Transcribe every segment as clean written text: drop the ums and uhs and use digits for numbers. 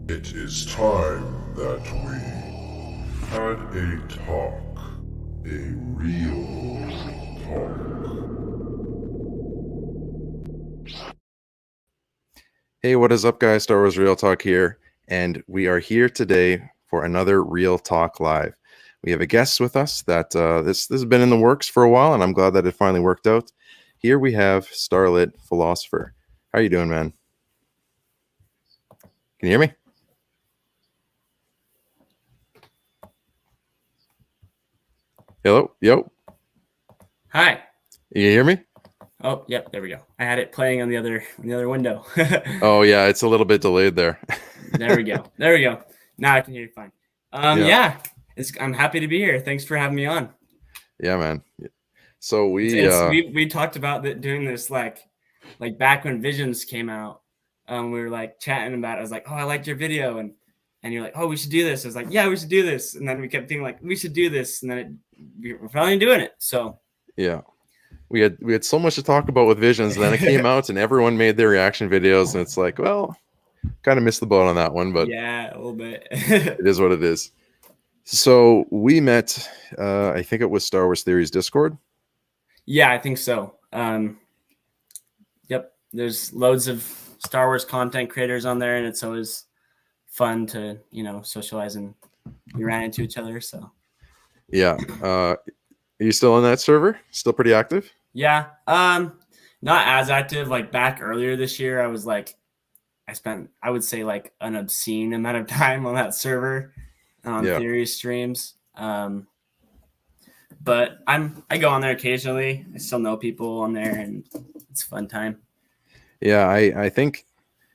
It is time that we had a talk. A real talk. Hey, what is up, guys? Star Wars Real Talk here, and we are here today for another Real Talk Live. We have a guest with us that this has been in the works for a while, and I'm glad that it finally worked out. Here we have Starlit, Philosopher. How are you doing, man? Can you hear me? Hello? Yo? Hi. You hear me? Oh, yep, there we go. I had it playing on the other window. Oh, yeah, it's a little bit delayed there. There we go. There we go. Now I can hear you fine. Yeah, I'm happy to be here. Thanks for having me on. Yeah, man. So we talked about doing this like back when Visions came out. We were like chatting about it. I was like, oh, I liked your video, and you're like, oh, we should do this. I was like, yeah, we should do this. And then we kept thinking like, we should do this, and then we're finally doing it. So yeah. We had so much to talk about with Visions, and then it came out and everyone made their reaction videos, and it's like, well, kind of missed the boat on that one, but yeah, a little bit. It is what it is. So we met, I think it was Star Wars Theories Discord. Yeah, I think so. Yep, there's loads of Star Wars content creators on there, and it's always fun to socialize, and we ran into each other. So yeah, are you still in that server? Still pretty active? Yeah, not as active. Like back earlier this year, I spent, I would say, like an obscene amount of time on that server on theory streams. But I go on there occasionally. I still know people on there, and it's a fun time. Yeah, I think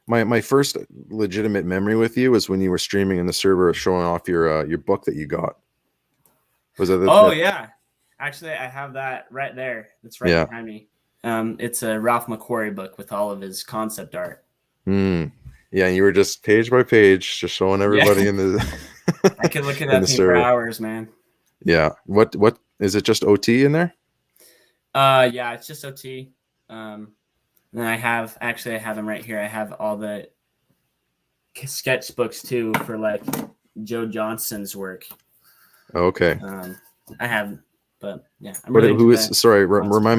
my first legitimate memory with you was when you were streaming in the server showing off your book that you got. Was it? Yeah. Actually, I have that right there. It's right behind me. It's a Ralph Mcquarrie book with all of his concept art. Yeah, and you were just page by page, just showing everybody in the. I could look at that thing for hours, man. Yeah. What is it? Just OT in there? Yeah, it's just OT. And then I have them right here. I have all the sketchbooks too for like Joe Johnston's work. Okay. I have. But yeah, remind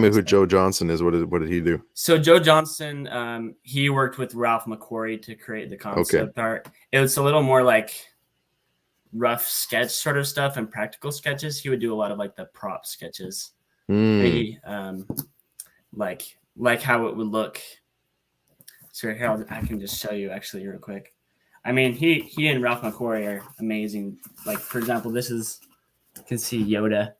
me who Joe Johnston is. What did he do? So Joe Johnston, he worked with Ralph Mcquarrie to create the concept art. It was a little more like rough sketch sort of stuff and practical sketches. He would do a lot of like the prop sketches. Maybe like how it would look. So here I can just show you actually real quick. I mean, he and Ralph Mcquarrie are amazing. Like for example, you can see Yoda.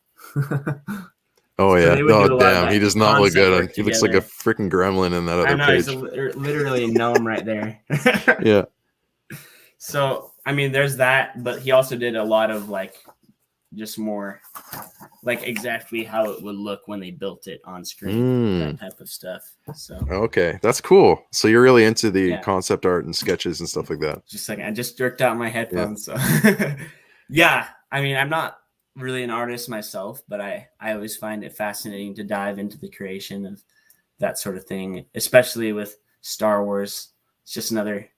Oh yeah! Oh damn! He does not look good. He looks like a freaking gremlin in that other page. He's literally a gnome right there. Yeah. So I mean, there's that, but he also did a lot of like, just more, like exactly how it would look when they built it on screen, that type of stuff. So okay, that's cool. So you're really into the concept art and sketches and stuff like that. Just like I just jerked out my headphones. So yeah, I mean, I'm not really an artist myself, but I always find it fascinating to dive into the creation of that sort of thing, especially with Star Wars. It's just another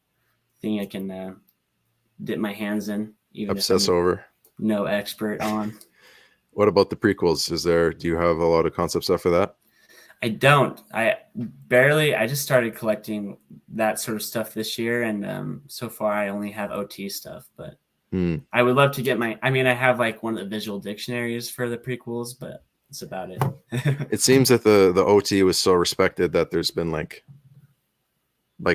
thing I can dip my hands in, even obsess over. No expert on. What about the prequels? Do you have a lot of concept stuff for that? I don't. I just started collecting that sort of stuff this year, and so far I only have OT stuff, but I would love to get I have like one of the visual dictionaries for the prequels, but that's about it. It seems that the OT was so respected that there's been like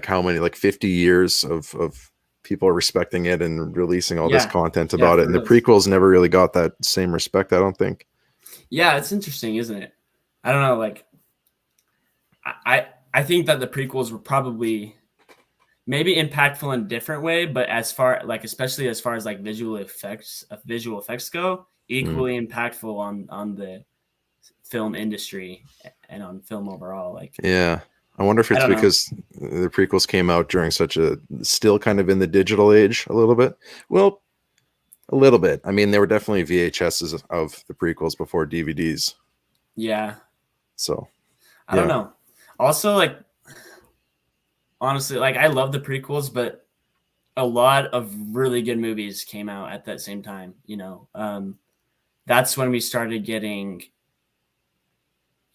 how many, like 50 years of people respecting it and releasing all this content about it. And the prequels never really got that same respect, I don't think. Yeah, it's interesting, isn't it? I don't know. Like, I think that the prequels were probably maybe impactful in a different way, but especially as far as like visual effects go, equally impactful on the film industry and on film overall. Like, yeah, I wonder if it's because the prequels came out during still kind of in the digital age a little bit. Well, a little bit. I mean, there were definitely VHSs of the prequels before DVDs. Yeah. So I don't know. Also, like, honestly, like I love the prequels, but a lot of really good movies came out at that same time. That's when we started getting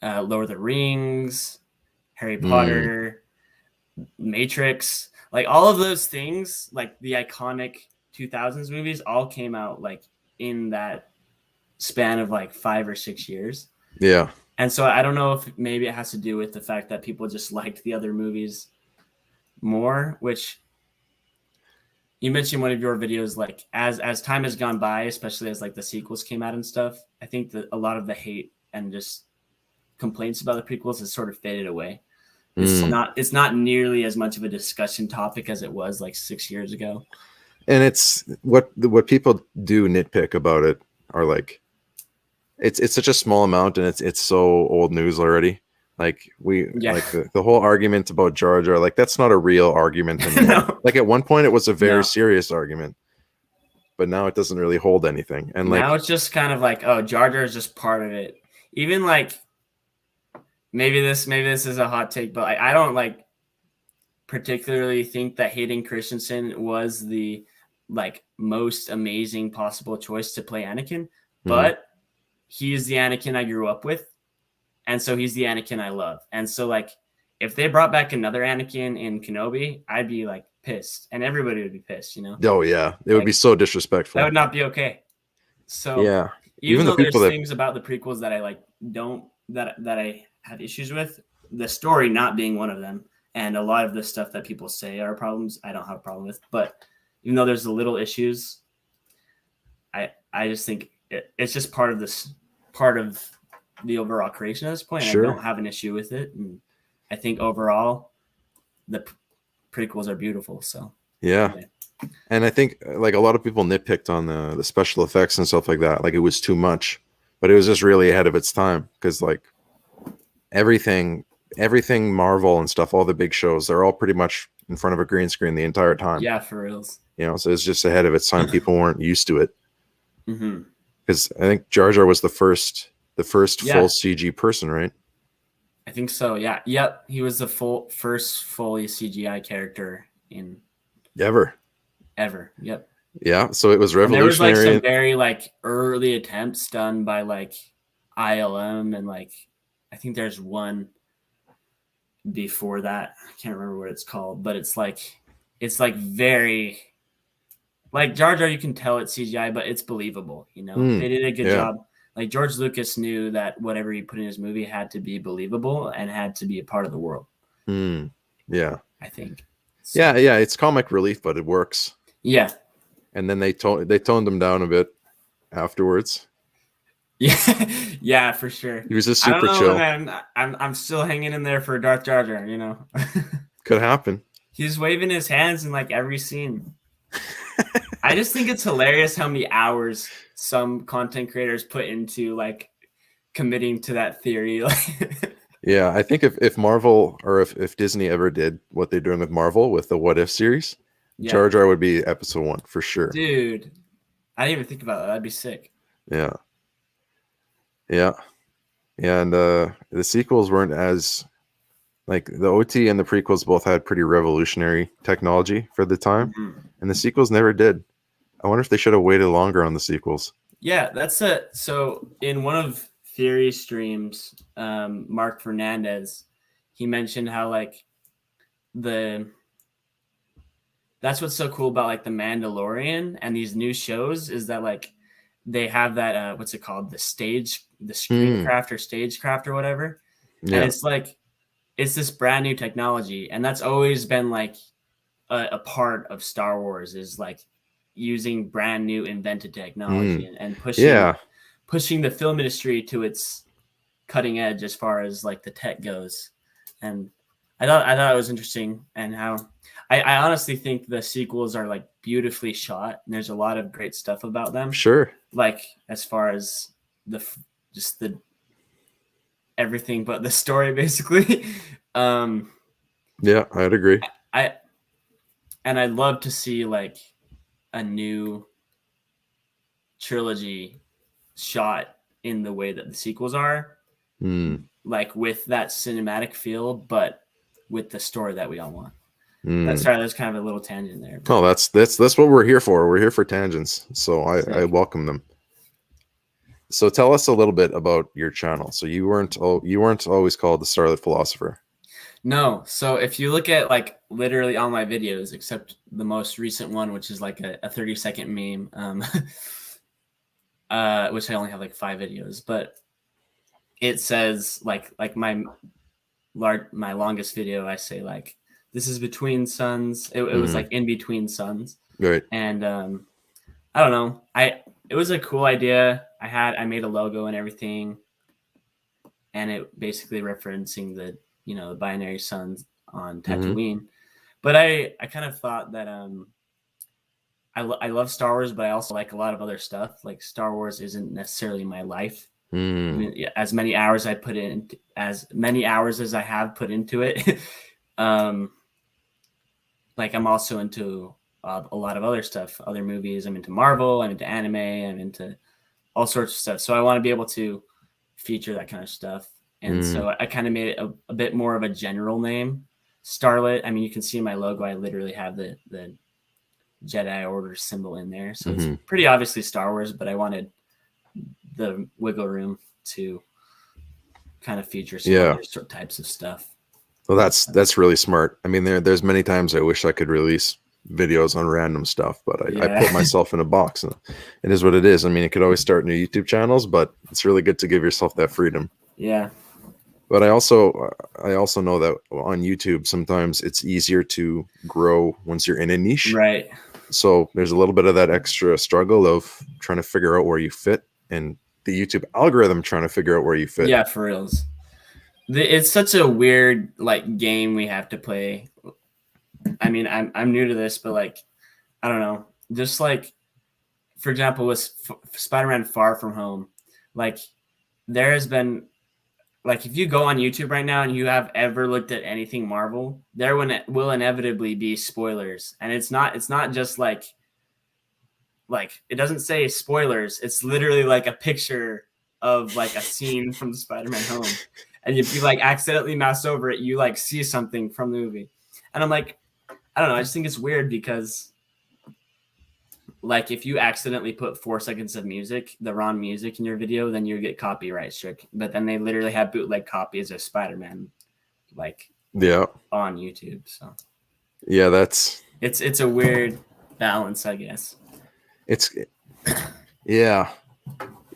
Lord of the Rings, Harry Potter, Matrix, like all of those things, like the iconic 2000s movies all came out like in that span of like 5 or 6 years. Yeah. And so I don't know if maybe it has to do with the fact that people just liked the other movies more, which you mentioned one of your videos, like as time has gone by, especially as like the sequels came out and stuff, I think that a lot of the hate and just complaints about the prequels has sort of faded away. It's not nearly as much of a discussion topic as it was like 6 years ago. And it's what people do nitpick about it are like, it's such a small amount, and it's so old news already. Like like the whole argument about Jar Jar, like that's not a real argument anymore. No. Like at one point it was a very serious argument, but now it doesn't really hold anything. And now like it's just kind of like, oh, Jar Jar is just part of it. Even like maybe this is a hot take, but I don't like particularly think that Hayden Christensen was the like most amazing possible choice to play Anakin, but he is the Anakin I grew up with, and so he's the Anakin I love. And so like if they brought back another Anakin in Kenobi, I'd be like pissed, and everybody would be pissed, Oh yeah, it would be so disrespectful. That would not be okay. So yeah, even though there's things about the prequels that I like that I have issues with, the story not being one of them, and a lot of the stuff that people say are problems, I don't have a problem with. But even though there's the little issues, I just think it's just part of the overall creation at this point. Sure. I don't have an issue with it, and I think overall the prequels are beautiful. So yeah. Anyway. And I think like a lot of people nitpicked on the special effects and stuff like that. Like it was too much, but it was just really ahead of its time, because like everything Marvel and stuff, all the big shows, they're all pretty much in front of a green screen the entire time. Yeah, for reals. So it's just ahead of its time. People weren't used to it. Because I think Jar Jar was the first full CG person, right? I think so. Yeah. Yep. He was the first fully CGI character in ever. Yep. Yeah. So it was revolutionary. And there was like some very like early attempts done by like ILM, and like I think there's one before that. I can't remember what it's called, but it's like very like Jar Jar. You can tell it's CGI, but it's believable. They did a good job. Like George Lucas knew that whatever he put in his movie had to be believable and had to be a part of the world. Yeah. I think. So. Yeah. It's comic relief, but it works. Yeah. And then they toned him down a bit afterwards. Yeah, for sure. He was just super chill. Man. I'm still hanging in there for Darth Jar Jar, Could happen. He's waving his hands in like every scene. I just think it's hilarious how many hours some content creators put into like committing to that theory. Yeah, I think if Marvel or if Disney ever did what they're doing with Marvel with the What If series, Jar Jar would be episode 1 for sure. Dude, I didn't even think about that. That'd be sick. Yeah. And the sequels weren't as like the OT and the prequels both had pretty revolutionary technology for the time, and the sequels never did. I wonder if they should have waited longer on the sequels. Yeah, that's it. So in one of Theory streams, Mark Fernandez, he mentioned how like that's what's so cool about like the Mandalorian and these new shows is that like they have that what's it called, the screencraft or stagecraft or whatever, and it's like it's this brand new technology, and that's always been like a part of Star Wars is like using brand new invented technology and pushing the film industry to its cutting edge as far as like the tech goes. And I thought it was interesting, and how I honestly think the sequels are like beautifully shot, and there's a lot of great stuff about them. Sure. Like as far as the everything but the story, basically. Yeah, I'd agree. I'd love to see like a new trilogy shot in the way that the sequels are, like with that cinematic feel, but with the story that we all want. Sorry, that's kind of a little tangent there. Oh, that's what we're here for. We're here for tangents, so I welcome them. So tell us a little bit about your channel. So you weren't always called the Starlit Philosopher. No. So if you look at like literally all my videos, except the most recent one, which is like a 30-second meme, which I only have like 5 videos, but it says like my longest video, I say like, this is between suns. It was like in between suns. Right. And I don't know. It was a cool idea. I made a logo and everything, and it basically referencing the binary suns on Tatooine. But I kind of thought that I love Star Wars, but I also like a lot of other stuff. Like Star Wars isn't necessarily my life. I mean, as many hours as I have put into it, like I'm also into a lot of other stuff, other movies. I'm into Marvel, I'm into anime, I'm into all sorts of stuff. So I want to be able to feature that kind of stuff. And so I kind of made it a bit more of a general name, Starlit. I mean, you can see in my logo, I literally have the Jedi Order symbol in there. So it's pretty obviously Star Wars, but I wanted the wiggle room to kind of feature some other types of stuff. Well, that's really smart. I mean, there's many times I wish I could release videos on random stuff, but I put myself in a box, and it is what it is. I mean, you could always start new YouTube channels, but it's really good to give yourself that freedom. Yeah. But I also know that on YouTube, sometimes it's easier to grow once you're in a niche. Right. So there's a little bit of that extra struggle of trying to figure out where you fit, and the YouTube algorithm trying to figure out where you fit. Yeah, for reals. It's such a weird like game we have to play. I mean, I'm new to this, but like, I don't know. Just like, for example, with Spider-Man Far From Home, like there has been, like if you go on YouTube right now and you have ever looked at anything Marvel, there will inevitably be spoilers. And it's not just like it doesn't say spoilers. It's literally like a picture of like a scene from the Spider-Man Home. And if you like accidentally mouse over it, you like see something from the movie. And I'm like, I don't know. I just think it's weird because like if you accidentally put 4 seconds of music, the wrong music in your video, then you get copyright struck. But then they literally have bootleg copies of Spider-Man like on YouTube. So yeah, it's a weird balance, I guess. It's yeah.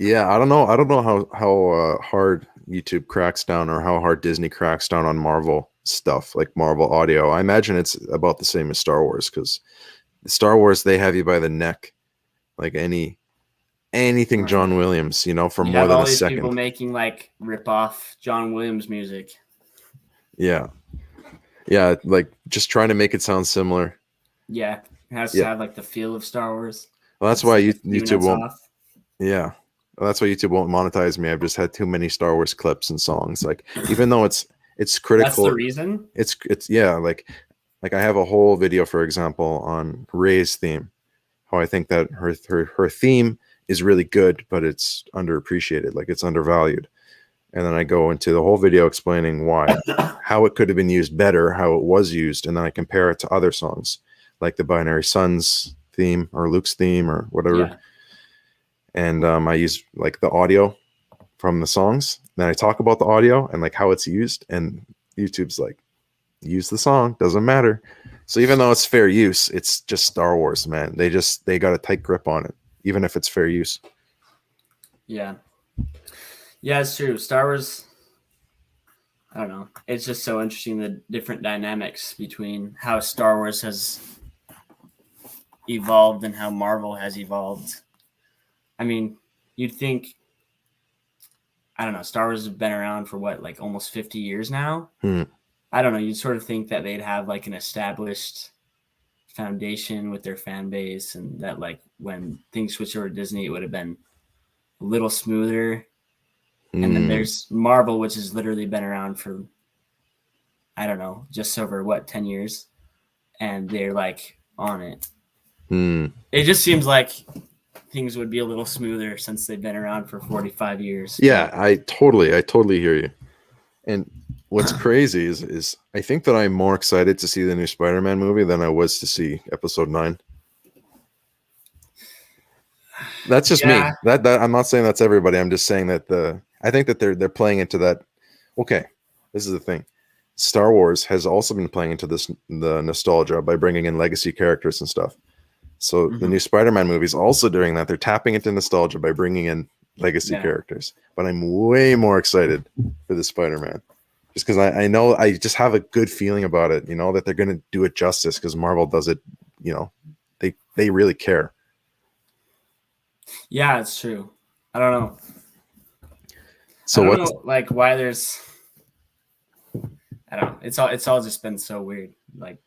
I don't know how hard YouTube cracks down, or how hard Disney cracks down on Marvel stuff, like Marvel audio. I imagine it's about the same as Star Wars, because Star Wars, they have you by the neck, like anything John Williams, for more than a second. People making like rip off John Williams music. Yeah, like just trying to make it sound similar. Yeah, it has to have like the feel of Star Wars. Well, that's why YouTube won't. Yeah. Well, that's why YouTube won't monetize me. I've just had too many Star Wars clips and songs. Like, even though it's critical. That's the reason? It's like I have a whole video, for example, on Rey's theme. How I think that her theme is really good, but it's underappreciated, like it's undervalued. And then I go into the whole video explaining why, how it could have been used better, how it was used, and then I compare it to other songs, like the Binary Suns theme or Luke's theme or whatever. Yeah. And I use like the audio from the songs. Then I talk about the audio and like how it's used, and YouTube's like, use the song, doesn't matter. So even though it's fair use, it's just Star Wars, man. They got a tight grip on it, even if it's fair use. Yeah, it's true. Star Wars, I don't know. It's just so interesting, the different dynamics between how Star Wars has evolved and how Marvel has evolved. I mean, you'd think, I don't know, Star Wars has been around for what, like almost 50 years now? I don't know. You'd sort of think that they'd have like an established foundation with their fan base, and that like when things switched over to Disney, it would have been a little smoother. And then there's Marvel, which has literally been around for, I don't know, just over 10 years. And they're like on it. It just seems like things would be a little smoother since they've been around for 45 years. Yeah, I totally hear you. And what's crazy is I think that I'm more excited to see the new Spider-Man movie than I was to see Episode 9. That's just me. That I'm not saying that's everybody. I'm just saying that I think that they're playing into that. Okay, this is the thing. Star Wars has also been playing into the nostalgia by bringing in legacy characters and stuff. So the new Spider-Man movie is also doing that. They're tapping into nostalgia by bringing in legacy characters. But I'm way more excited for the Spider-Man. Just because I know I just have a good feeling about it, that they're going to do it justice because Marvel does it, they really care. Yeah, it's true. I don't know. So I don't know, like, why there's, I don't know. It's all just been so weird, like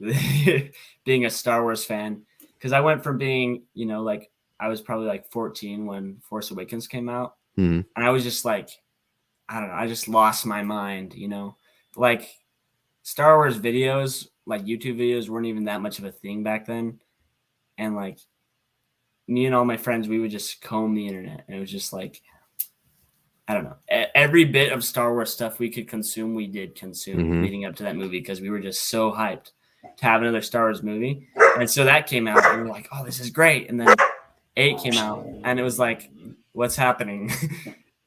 being a Star Wars fan, because I went from being, like I was probably like 14 when Force Awakens came out, and I was just like, I don't know, I just lost my mind, like Star Wars videos, like YouTube videos, weren't even that much of a thing back then, and like me and all my friends, we would just comb the internet, and it was just like, I don't know, every bit of Star Wars stuff we could consume, we did consume leading up to that movie, because we were just so hyped to have another Star Wars movie. And so that came out, and we were like, oh, this is great. And then 8 came out, and it was like, what's happening?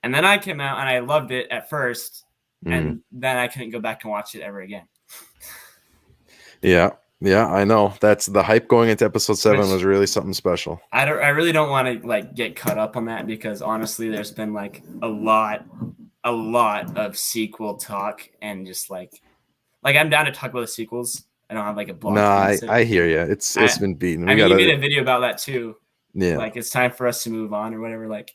And then I came out, and I loved it at first, and then I couldn't go back and watch it ever again. Yeah, I know. That's the hype going into Episode 7 was really something special. I really don't want to like get caught up on that, because honestly, there's been like a lot of sequel talk, and just like I'm down to talk about the sequels. I don't have like a blog. No, I hear you. It's been beaten. You made a video about that too. Yeah, like it's time for us to move on or whatever. Like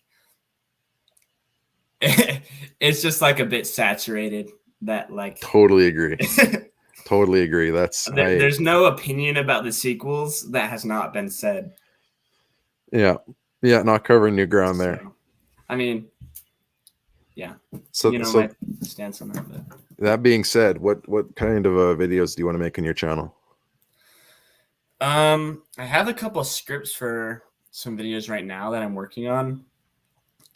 it's just like a bit saturated. That like totally agree. Totally agree. There's no opinion about the sequels that has not been said. Yeah, not covering new ground there. So, I mean, yeah. So my stance on that. But. That being said, what kind of videos do you want to make on your channel? I have a couple of scripts for some videos right now that I'm working on.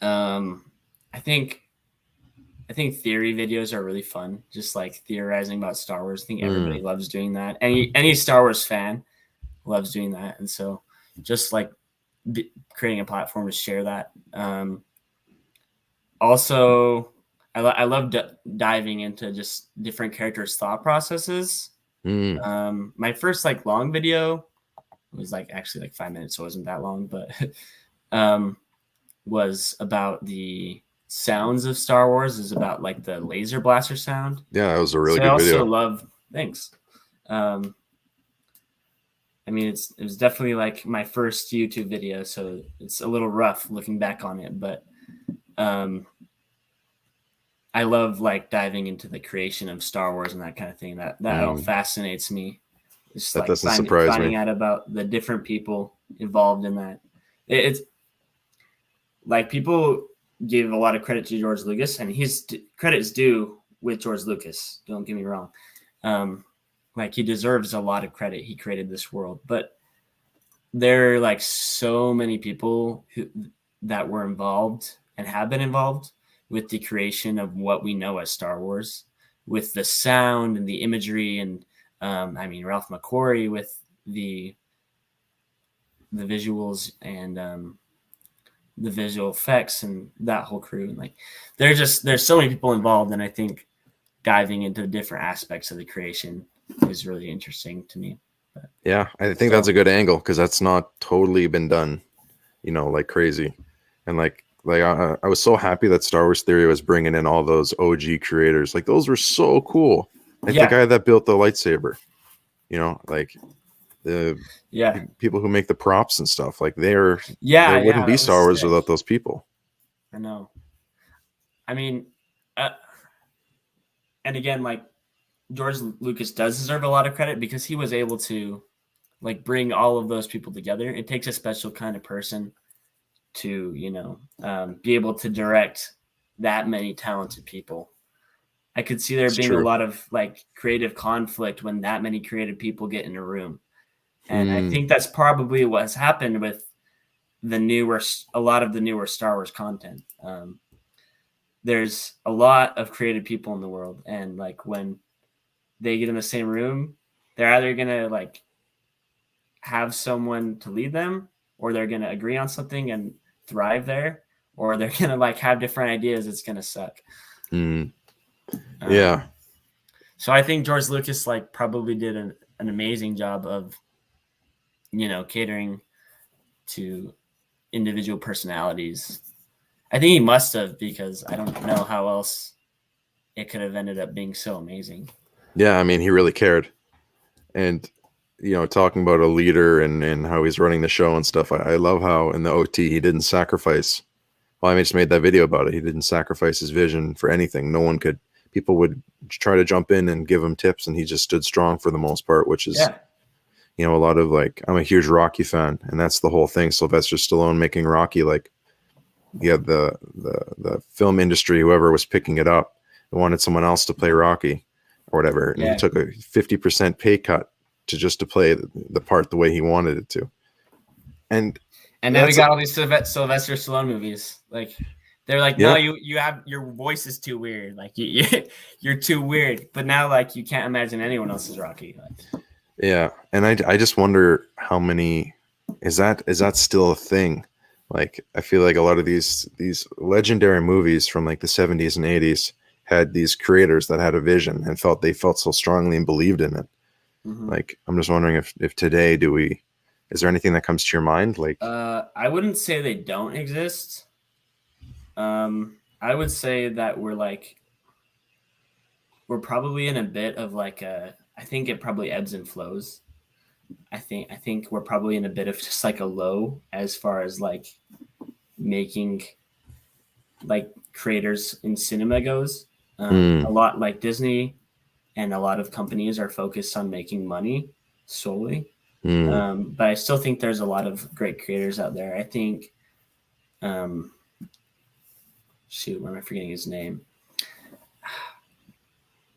I think theory videos are really fun. Just like theorizing about Star Wars. I think everybody loves doing that. Any Star Wars fan loves doing that. And so just like creating a platform to share that. Also, I love diving into just different characters' thought processes. My first like long video was like actually like 5 minutes, so it wasn't that long, but was about the sounds of Star Wars, is about like the laser blaster sound. Yeah, that was a really good video. I also love thanks. I mean, it was definitely like my first YouTube video, so it's a little rough looking back on it, but I love like diving into the creation of Star Wars and that kind of thing. That all fascinates me. It's that like doesn't surprise finding me. out about the different people involved in that. It's like people give a lot of credit to George Lucas, and his credit is due with George Lucas. Don't get me wrong. Like he deserves a lot of credit. He created this world, but there are like so many people that were involved and have been involved with the creation of what we know as Star Wars, with the sound and the imagery, and I mean Ralph Mcquarrie with the visuals and the visual effects and that whole crew. And like there's so many people involved, and I think diving into different aspects of the creation is really interesting to me. But, yeah, I think that's a good angle, because that's not totally been done, like crazy. And like I was so happy that Star Wars Theory was bringing in all those OG creators. Like those were so cool. Like the guy that built the lightsaber, like the people who make the props and stuff. Like there wouldn't be Star Wars without those people. I know. I mean, and again, like George Lucas does deserve a lot of credit, because he was able to like bring all of those people together. It takes a special kind of person to, be able to direct that many talented people. I could see there being a lot of like creative conflict when that many creative people get in a room. And I think that's probably what has happened with a lot of the newer Star Wars content. there's a lot of creative people in the world, and like when they get in the same room, they're either gonna like have someone to lead them, or they're gonna agree on something and thrive there, or they're gonna like have different ideas. It's gonna suck. Yeah. So I think George Lucas like probably did an amazing job of, catering to individual personalities. I think he must have, because I don't know how else it could have ended up being so amazing. Yeah, I mean, he really cared. And, talking about a leader and how he's running the show and stuff, I love how in the OT he didn't sacrifice. Well, I just made that video about it. He didn't sacrifice his vision for anything. People would try to jump in and give him tips, and he just stood strong for the most part, which is, a lot of like, I'm a huge Rocky fan, and that's the whole thing. Sylvester Stallone making Rocky, like, the film industry, whoever was picking it up, wanted someone else to play Rocky or whatever, and he took a 50% pay cut to play the part the way he wanted it to. And now we got all these Sylvester Stallone movies. Like, they're like, no, you have, your voice is too weird. Like, you're too weird. But now, like, you can't imagine anyone else's Rocky. Like, yeah, and I just wonder how many is that still a thing? Like, I feel like a lot of these legendary movies from like the 70s and 80s had these creators that had a vision and they felt so strongly and believed in it. Like, I'm just wondering if today is there anything that comes to your mind? Like, I wouldn't say they don't exist. I would say that we're probably in a bit of like I think it probably ebbs and flows. I think we're probably in a bit of just like a low as far as like making like creators in cinema goes. A lot like Disney and a lot of companies are focused on making money solely. But I still think there's a lot of great creators out there. I think, shoot, why am I forgetting his name?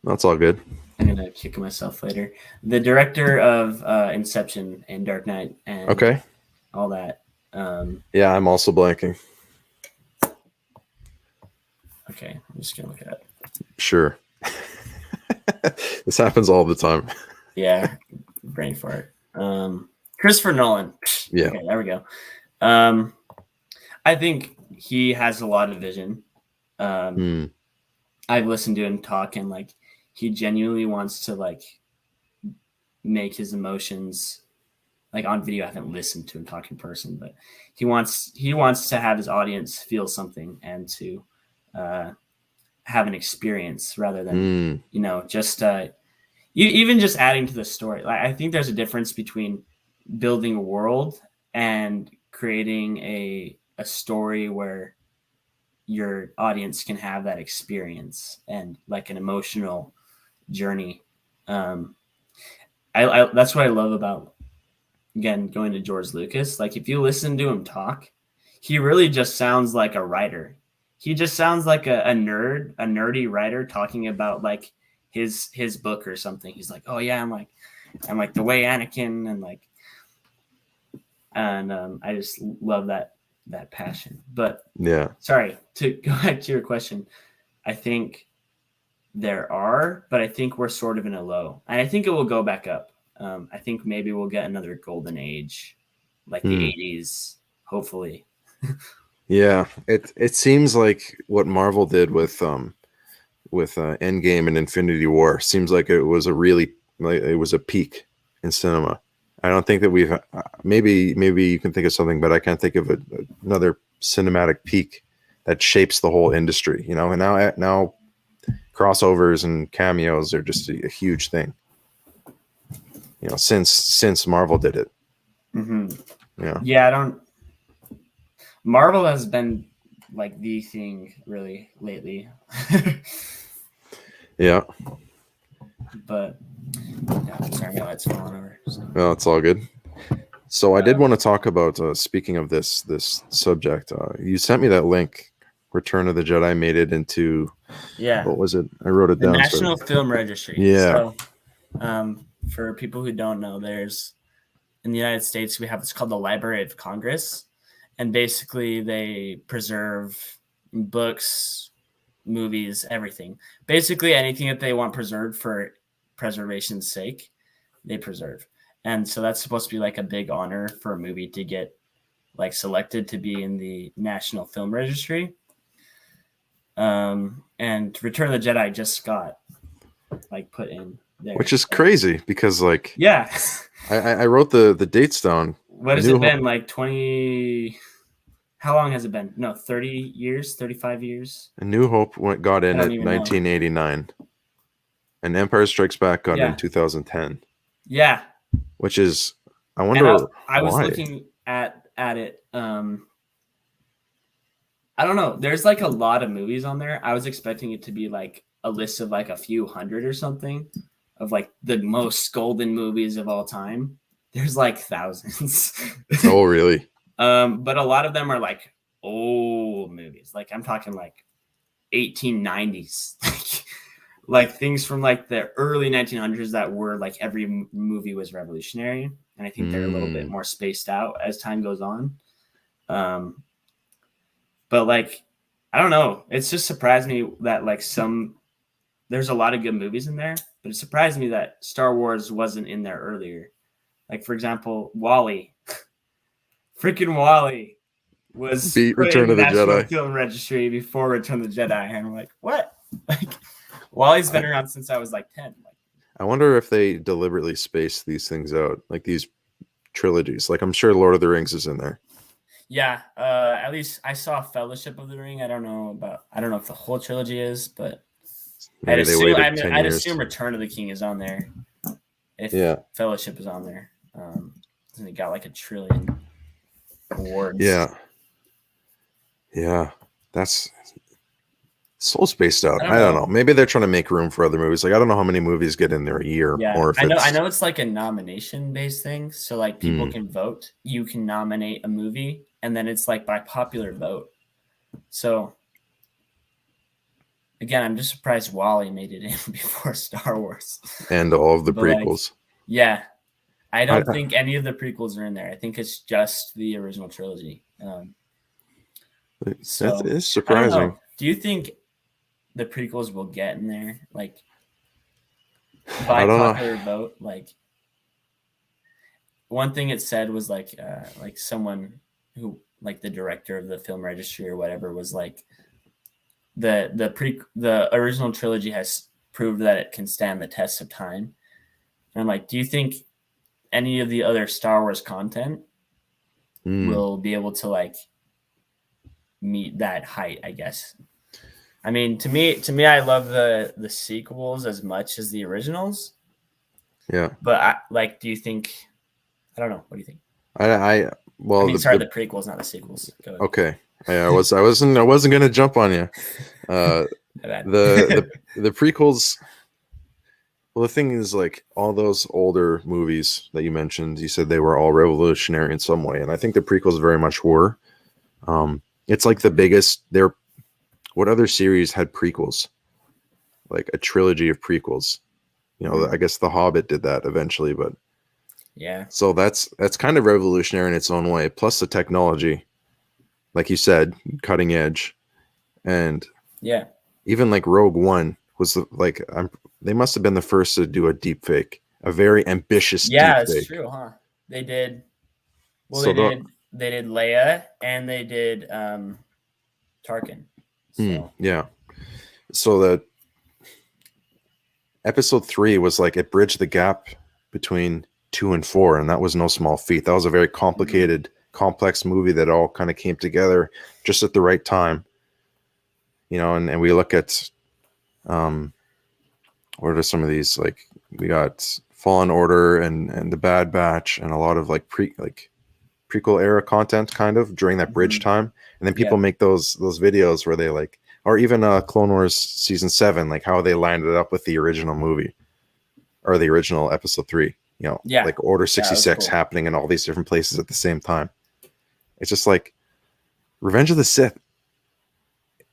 That's all good. I'm gonna kick myself later. The director of Inception and Dark Knight and all that. Yeah, I'm also blanking. Okay, I'm just gonna look it up. Sure. This happens all the time. Yeah, brain fart. Christopher Nolan. Yeah. Okay, there we go. I think he has a lot of vision. I've listened to him talk, and like he genuinely wants to like make his emotions like on video. I haven't listened to him talk in person, but he wants to have his audience feel something and to have an experience rather than just even just adding to the story. Like, I think there's a difference between building a world and creating a story where your audience can have that experience and like an emotional journey. That's what I love about, again, going to George Lucas. Like, if you listen to him talk, he really just sounds like a writer. He just sounds like a nerdy writer talking about like his book or something. He's like, oh yeah, I'm like the way Anakin, and I just love that passion. But yeah, sorry, to go back to your question, I think there are, but I think we're sort of in a low, and I think it will go back up. I think maybe we'll get another golden age, like the 80s, hopefully. Yeah, it seems like what Marvel did with Endgame and Infinity War seems like it was a peak in cinema. I don't think that we've maybe you can think of something, but I can't think of another cinematic peak that shapes the whole industry. And now crossovers and cameos are just a huge thing. Since Marvel did it. Yeah, Marvel has been like the thing really lately. Yeah. But sorry, my light's falling over. So. No, it's all good. So I did want to talk about speaking of this subject. You sent me that link. Return of the Jedi made it into what was it? I wrote it down. The National Film Registry. Yeah. So, for people who don't know, there's in the United States we have what's called the Library of Congress, and basically they preserve books, movies, everything. Basically anything that they want preserved for preservation's sake, they preserve. And so that's supposed to be like a big honor for a movie to get like selected to be in the National Film Registry. And Return of the Jedi just got like put in there, which is crazy because like yeah, I wrote the dates down. What has it been, like 20? How long has it been? No, 30 years, 35 years. A New Hope got in at 1989, and Empire Strikes Back got in 2010. Yeah, which is, I wonder. I was looking at it. I don't know. There's like a lot of movies on there. I was expecting it to be like a list of like a few hundred or something of like the most golden movies of all time. There's like thousands. Oh, really? But a lot of them are like old movies. Like I'm talking like 1890s, like things from like the early 1900s that were like every movie was revolutionary. And I think they're a little bit more spaced out as time goes on. But like, I don't know. It's just surprised me that like there's a lot of good movies in there, but it surprised me that Star Wars wasn't in there earlier. Like, for example, WALL-E. Freaking WALL-E was beat Return of the Jedi Film Registry before Return of the Jedi. And I'm like, what? Like, WALL-E's been around since I was like 10. I wonder if they deliberately space these things out, like these trilogies. Like I'm sure Lord of the Rings is in there. Yeah, at least I saw Fellowship of the Ring. I don't know if the whole trilogy is, but I'd assume Return of the King is on there. If Fellowship is on there, it got like 1 trillion awards. Yeah, that's so spaced out. I don't know. Maybe they're trying to make room for other movies. Like I don't know how many movies get in there a year. Yeah, or if I know it's like a nomination based thing. So like people can vote. You can nominate a movie, and then it's like by popular vote. So again, I'm just surprised WALL-E made it in before Star Wars and all of the prequels. Like, I don't think any of the prequels are in there. I think it's just the original trilogy. That is surprising. Do you think the prequels will get in there, like by popular vote? Like one thing it said was like someone who like the director of the film registry or whatever was like the original trilogy has proved that it can stand the test of time. And I'm like, do you think any of the other Star Wars content will be able to like meet that height, I guess? I mean, to me, I love the sequels as much as the originals. Yeah. But do you think? I don't know. What do you think? The prequels, not the sequels. Okay. I wasn't gonna jump on you. The prequels. Well, the thing is, like all those older movies that you mentioned, you said they were all revolutionary in some way, and I think the prequels very much were. It's like the biggest. What other series had prequels? Like a trilogy of prequels. You know, I guess The Hobbit did that eventually, but yeah. So that's kind of revolutionary in its own way. Plus the technology, like you said, cutting edge, and even like Rogue One was like they must have been the first to do a deep fake, a very ambitious. Yeah, it's true, huh? They did. Well, so they did Leia and they did Tarkin. So. Yeah. So the episode 3 was like it bridged the gap between 2 and 4, and that was no small feat. That was a very complicated, complex movie that all kind of came together just at the right time. You know, and we look at what are some of these, like we got Fallen Order and The Bad Batch and a lot of like prequel era content kind of during that bridge time, and then people make those videos where they like, or even Clone Wars season 7, like how they lined it up with the original movie or the original episode 3, you know, like Order 66 happening in all these different places at the same time. It's just like Revenge of the Sith.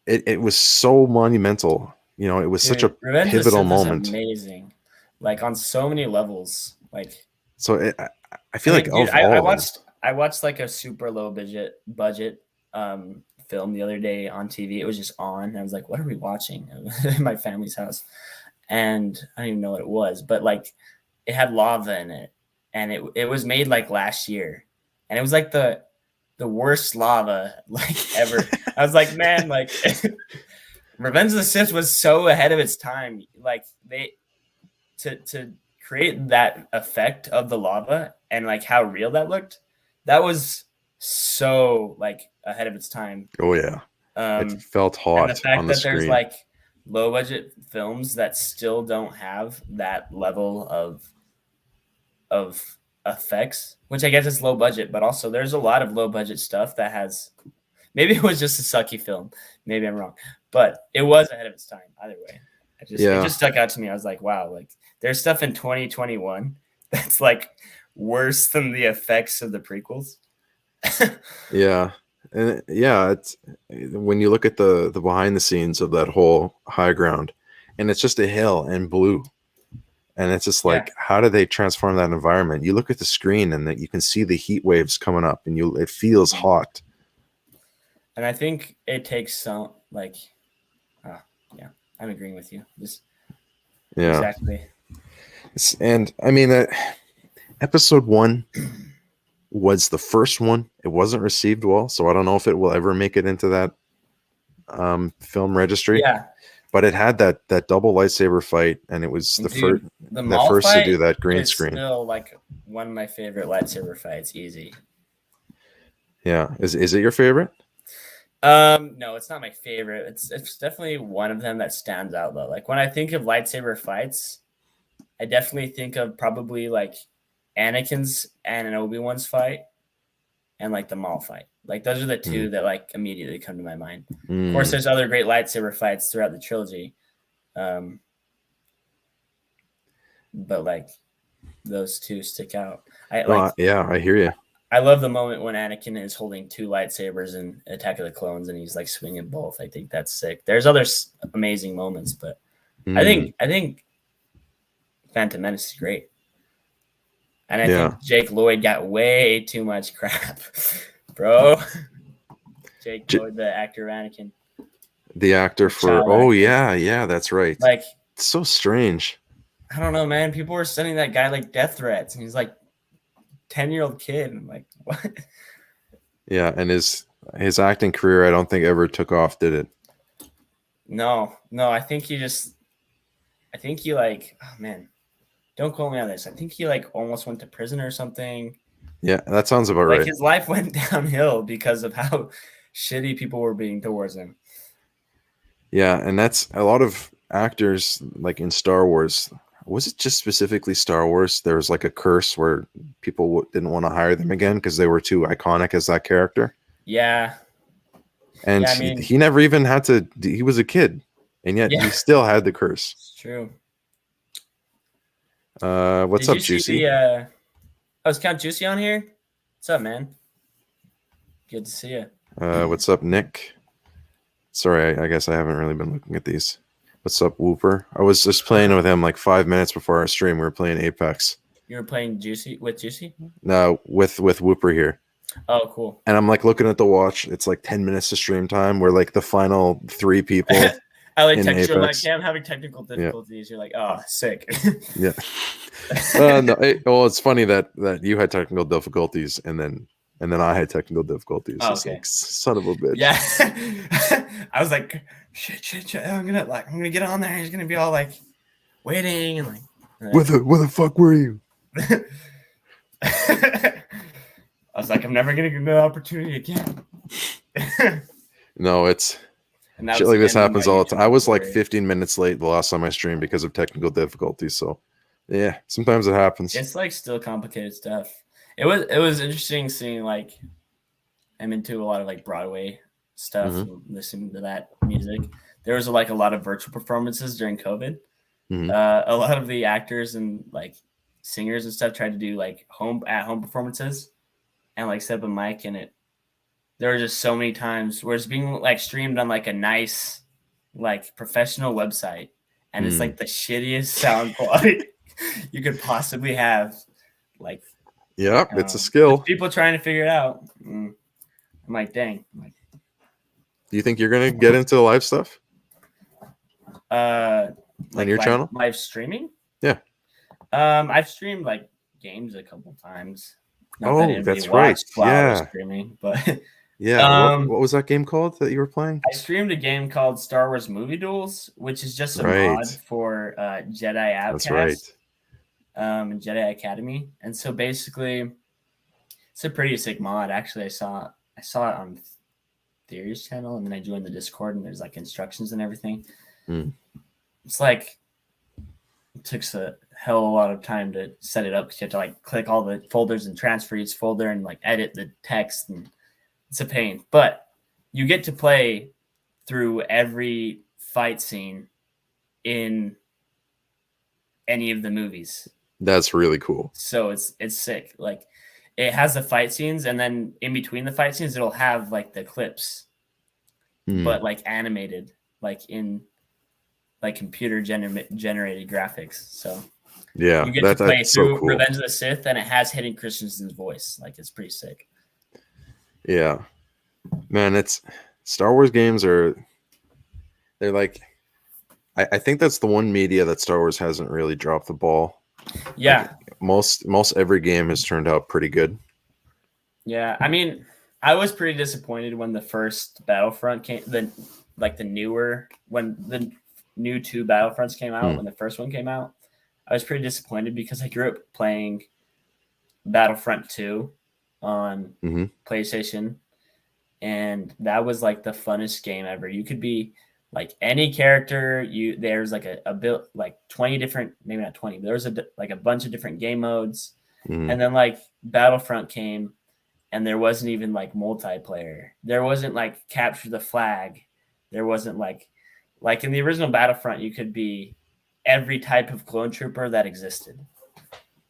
It was so monumental, you know, it was such a pivotal moment. Amazing, like on so many levels. Like, so I feel like I watched like a super low budget film the other day on TV. It was just on. And I was like, what are we watching? In my family's house. And I don't even know what it was, but like it had lava in it. And it was made like last year. And it was like the worst lava like ever. I was like, man, like Revenge of the Sith was so ahead of its time. Like they to create that effect of the lava and like how real that looked, that was so like ahead of its time. Oh yeah. It felt And the hot fact on the that there's screen. like low budget films that still don't have that level of effects, which I guess is low budget, but also there's a lot of low budget stuff that has, maybe it was just a sucky film. Maybe I'm wrong, but it was ahead of its time either way. It just stuck out to me. I was like, wow, like there's stuff in 2021 that's like worse than the effects of the prequels. Yeah. And yeah, it's when you look at the behind the scenes of that whole high ground, and it's just a hill and blue. And it's just like, how do they transform that environment? You look at the screen and that you can see the heat waves coming up, and it feels hot. And I think it takes some like, yeah, I'm agreeing with you. Exactly. And I mean that episode 1 was the first one. It wasn't received well, so I don't know if it will ever make it into that film registry. Yeah. But it had that double lightsaber fight, and it was the first to do that green screen. Still like one of my favorite lightsaber fights, easy. Yeah, is it your favorite? No, it's not my favorite. It's definitely one of them that stands out though. Like when I think of lightsaber fights, I definitely think of probably like Anakin's and an Obi-Wan's fight, and like the Maul fight. Like those are the two that like immediately come to my mind. Of course, there's other great lightsaber fights throughout the trilogy, but like those two stick out. I hear you. I love the moment when Anakin is holding 2 lightsabers in Attack of the Clones, and he's like swinging both. I think that's sick. There's other amazing moments, but I think Phantom Menace is great. And I think Jake Lloyd got way too much crap, bro. Jake Lloyd, the actor of Anakin. The actor for yeah, that's right. Like, it's so strange. I don't know, man. People were sending that guy like death threats, and he's like 10-year-old kid. I'm like, what? Yeah, and his acting career, I don't think ever took off, did it? No. I think he like, oh man, don't quote me on this. I think he like almost went to prison or something. Yeah, that sounds about right. Like his life went downhill because of how shitty people were being towards him. Yeah, and that's a lot of actors like in Star Wars. Was it just specifically Star Wars? There was like a curse where people didn't want to hire them again because they were too iconic as that character. Yeah. And yeah, I mean, he never even had to. He was a kid, and yet he still had the curse. It's true. What's up, Juicy? Is Count Juicy on here? What's up, man? Good to see you. What's up, Nick? Sorry, I guess I haven't really been looking at these. What's up, Whooper? I was just playing with him like 5 minutes before our stream. We were playing Apex. You were playing Juicy with Juicy? No, with Whooper here. Oh, cool. And I'm like looking at the watch. It's like 10 minutes to stream time. We're like the final 3 people. I like text you like, I'm having technical difficulties. Yeah. You're like, oh, sick. Yeah. No, it's funny that you had technical difficulties and then I had technical difficulties. Oh, it's like, son of a bitch. Yeah. I was like, shit. I'm gonna get on there. He's gonna be all like waiting and like, where the fuck were you? I was like, I'm never gonna get the opportunity again. No, it's shit like this happens all the time. I was like 15 minutes late the last time I streamed because of technical difficulties. So yeah, sometimes it happens. It's like still complicated stuff. It was interesting seeing like I'm into a lot of like Broadway stuff and listening to that music. There was like a lot of virtual performances during COVID. A lot of the actors and like singers and stuff tried to do like at home performances and like set up a mic, and there were just so many times where it's being like streamed on like a nice like professional website, and it's like the shittiest sound quality you could possibly have. Like, yeah, it's a skill. People trying to figure it out. I'm like, dang. you think you're gonna get into the live stuff On your channel? Live streaming? Yeah. I've streamed like games a couple times. Not that Oh, anybody that's right. watched while I was Yeah. streaming, but Yeah. What was that game called that you were playing? I streamed a game called Star Wars Movie Duels, which is just a Right. mod for Jedi Outcast. That's right. And Jedi Academy. And so basically, it's a pretty sick mod. Actually, I saw it on Theory's channel, and then I joined the Discord, and there's like instructions and everything. It's like it took a hell of a lot of time to set it up because you have to like click all the folders and transfer each folder and like edit the text, and it's a pain. But you get to play through every fight scene in any of the movies. That's really cool. So it's sick. Like it has the fight scenes, and then in between the fight scenes, it'll have like the clips, but like animated, like in like computer generated graphics. So yeah, you get to play through so cool. Revenge of the Sith, and it has Hayden Christensen's voice. Like it's pretty sick. Yeah, man, it's Star Wars games they're like, I think that's the one media that Star Wars hasn't really dropped the ball. Yeah. Like most every game has turned out pretty good. Yeah. I mean, I was pretty disappointed when the first Battlefront came, when the new 2 Battlefronts came out, when the first one came out. I was pretty disappointed because I grew up playing Battlefront 2 on PlayStation, and that was like the funnest game ever. You could be like any character. There's like a build, like 20 different, maybe not 20, but there was like a bunch of different game modes. And then like Battlefront came, and there wasn't even like multiplayer. There wasn't like capture the flag. There wasn't like in the original Battlefront, you could be every type of clone trooper that existed.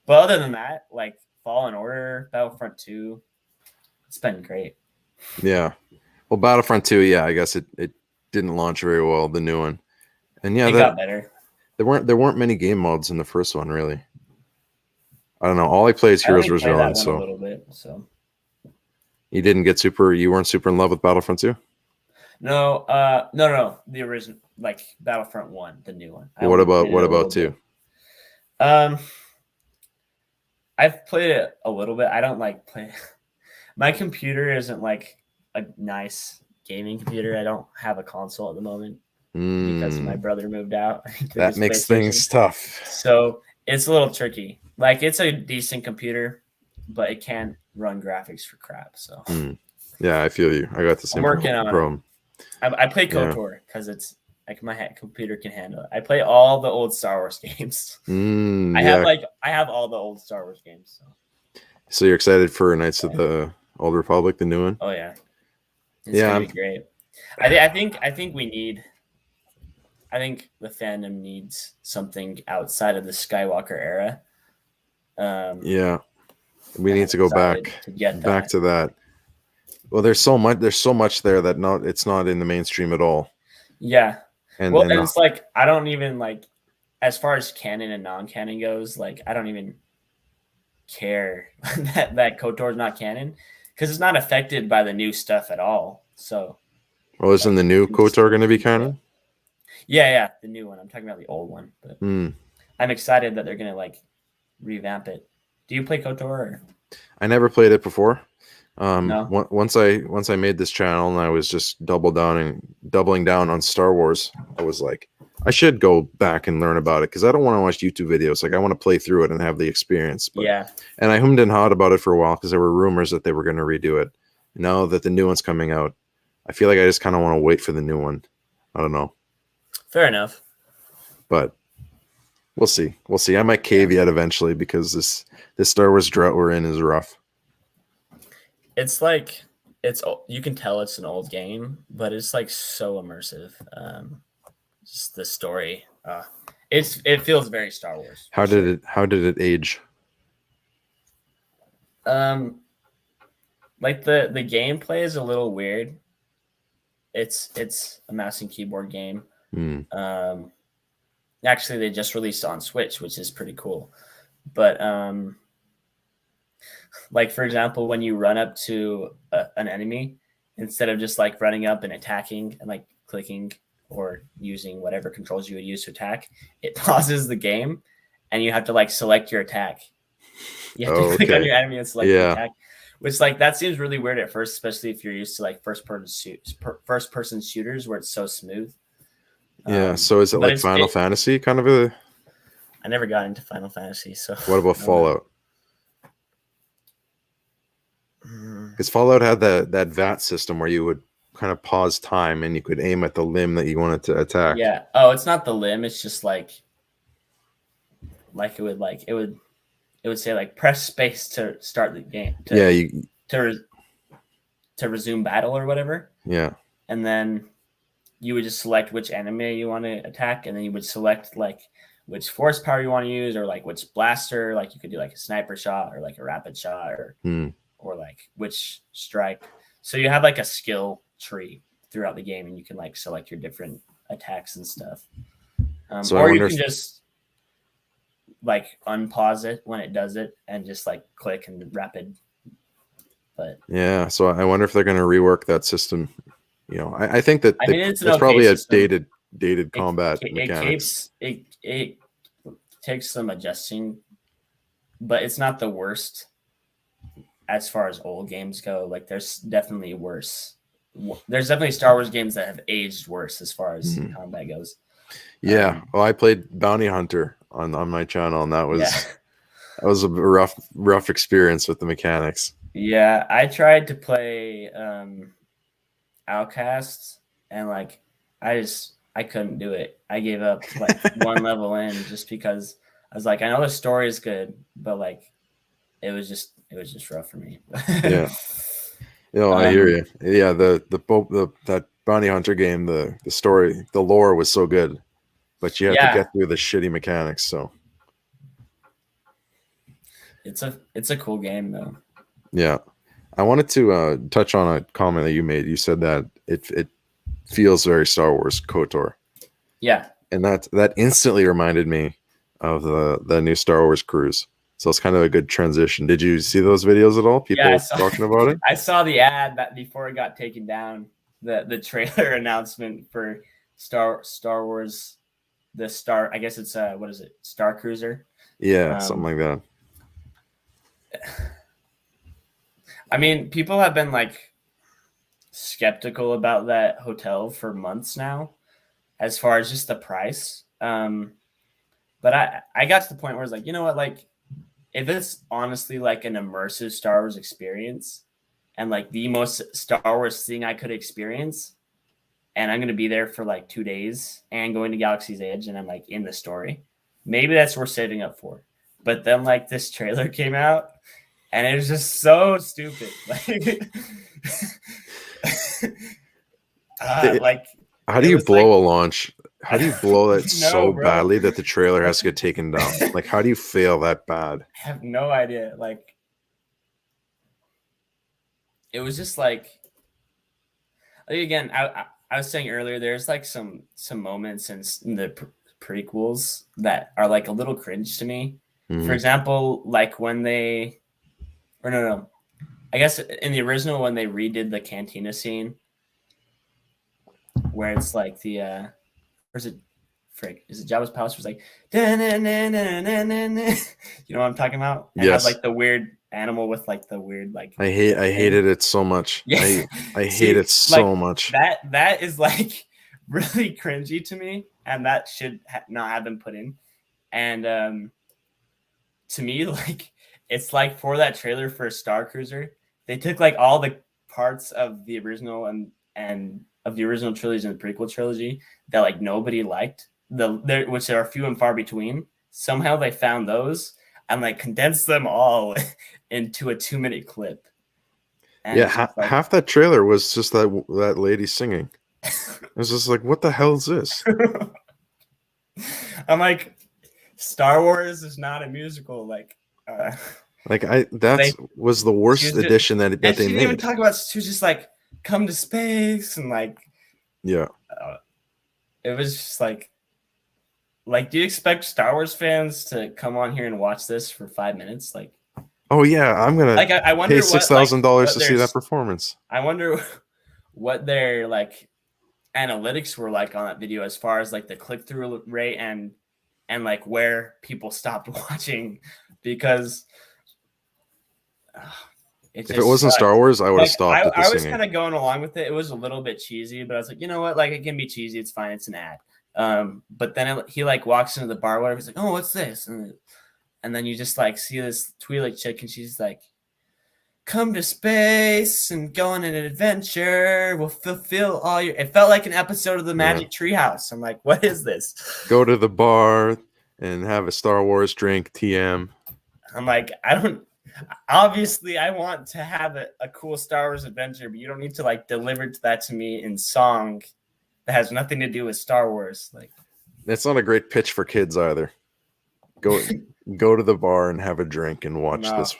But other than that, like Fallen Order, Battlefront 2, it's been great. Yeah. Well, Battlefront 2, yeah, I guess it didn't launch very well, the new one. And yeah, it got better. There weren't many game modes in the first one, really. I don't know. All I played is Heroes vs. Villains, so a little bit. So you weren't super in love with Battlefront 2? No, the original, like Battlefront 1, the new one. What about 2? I've played it a little bit. I don't like play. My computer isn't like a nice gaming computer. I don't have a console at the moment because my brother moved out. That makes things tough. So it's a little tricky. Like it's a decent computer, but it can't run graphics for crap. So yeah, I feel you. I got the same problem. I play KOTOR because it's like my computer can handle it. I play all the old Star Wars games. I have all the old Star Wars games. So you're excited for Knights of the Old Republic, the new one? Oh yeah, it's gonna be great. I think we need. I think the fandom needs something outside of the Skywalker era. Yeah, we need to go back to that. Well, there's so much there that it's not in the mainstream at all. Yeah. And it's like I don't even like, as far as canon and non-canon goes, like I don't even care that KOTOR is not canon because it's not affected by the new stuff at all. So, well, isn't the new KOTOR going to be canon? Yeah, the new one. I'm talking about the old one, but I'm excited that they're going to like revamp it. Do you play KOTOR? Or? I never played it before. No. Once I made this channel and I was just doubling down on Star Wars, I was like, I should go back and learn about it because I don't want to watch YouTube videos. Like I want to play through it and have the experience. But, yeah. And I hummed and hawed about it for a while because there were rumors that they were going to redo it. Now that the new one's coming out, I feel like I just kind of want to wait for the new one. I don't know. Fair enough. But we'll see. We'll see. I might caveat eventually because this Star Wars drought we're in is rough. It's like you can tell it's an old game, but it's like so immersive. Just the story. It feels very Star Wars. How did it age? Like the gameplay is a little weird. It's a mouse and keyboard game. Actually, they just released on Switch, which is pretty cool. But like for example, when you run up to an enemy instead of just like running up and attacking and like clicking or using whatever controls you would use to attack, it pauses the game and you have to like select your attack. You have to click on your enemy and select your attack, which like that seems really weird at first, especially if you're used to like first person shooters where it's so smooth. Yeah. So is it like Final Fantasy kind of a? I never got into Final Fantasy. So what about Fallout? Because Fallout had that VAT system where you would kind of pause time and you could aim at the limb that you wanted to attack. Yeah. Oh, it's not the limb. It's just like it would say like press space to start the game. To resume battle or whatever. Yeah. And then you would just select which enemy you want to attack, and then you would select like which force power you want to use, or like which blaster. Like you could do like a sniper shot or like a rapid shot or like which strike. So you have like a skill tree throughout the game, and you can like select your different attacks and stuff. Or you can just like unpause it when it does it and just like click and rapid. But yeah, so I wonder if they're going to rework that system. You know, I think that it's probably a dated combat mechanics. It takes some adjusting, but it's not the worst as far as old games go. Like there's definitely worse. There's definitely Star Wars games that have aged worse as far as combat goes. Yeah. Well, I played Bounty Hunter on my channel, and that was a rough experience with the mechanics. Yeah, I tried to play Outcasts, and like I couldn't do it. I gave up like one level in just because I was like, I know the story is good, but like it was just rough for me. Yeah. I hear you. Yeah, that Bounty Hunter game, the story, the lore was so good, but you have to get through the shitty mechanics. So it's a cool game though. Yeah, I wanted to touch on a comment that you made. You said that it feels very Star Wars KOTOR. Yeah, and that instantly reminded me of the new Star Wars cruise. So it's kind of a good transition. Did you see those videos at all? People talking about it? I saw the ad that before it got taken down, the trailer announcement for Star Wars, I guess it's what is it? Star Cruiser? Yeah, something like that. I mean, people have been like skeptical about that hotel for months now, as far as just the price. But I got to the point where it's like, you know what, like if it's honestly like an immersive Star Wars experience and like the most Star Wars thing I could experience, and I'm going to be there for like 2 days and going to Galaxy's Edge and I'm like in the story, maybe that's worth saving up for. But then like this trailer came out and it was just so stupid. Like, how do you blow a launch? How do you blow that so badly that the trailer has to get taken down? Like, how do you fail that bad? I have no idea. Like, it was just like, again, I was saying earlier, there's like some moments in the prequels that are like a little cringe to me. For example, like when I guess in the original, when they redid the cantina scene, where it's like the is it Jabba's palace was like you know what I'm talking about? And yes. like the weird animal with like the weird like I hated it so much. Yeah. I hate it so like, much. That is like really cringy to me, and that should not have been put in. And to me, like it's like for that trailer for Star Cruiser, they took like all the parts of the original and of the original trilogy and the prequel trilogy that like nobody liked, which are few and far between. Somehow they found those and like condensed them all into a 2-minute clip. And yeah, half that trailer was just that lady singing. It was just like, what the hell is this? I'm like, Star Wars is not a musical. Like was the worst edition that they made. She didn't even talk about. She was just like, come to space and like, yeah. It was just like, do you expect Star Wars fans to come on here and watch this for 5 minutes? Like, oh yeah, I'm gonna I wonder pay $6,000 to see that performance. I wonder what their like analytics were like on that video as far as like the click-through rate and like where people stopped watching, because if it wasn't Star Wars, I would have stopped at the I was singing. kind of going along with it. It was a little bit cheesy, but I was like, you know what? Like, it can be cheesy. It's fine. It's an ad. But then he like walks into the bar, whatever. He's like, oh, what's this? And then you just like see this Twi'lek chick, and she's like, come to space and go on an adventure. We'll fulfill all your. It felt like an episode of the Magic Treehouse. I'm like, what is this? Go to the bar and have a Star Wars drink, TM. I'm like, obviously I want to have a cool Star Wars adventure, but you don't need to like deliver that to me in song that has nothing to do with Star Wars. Like, that's not a great pitch for kids either. Go to the bar and have a drink and watch this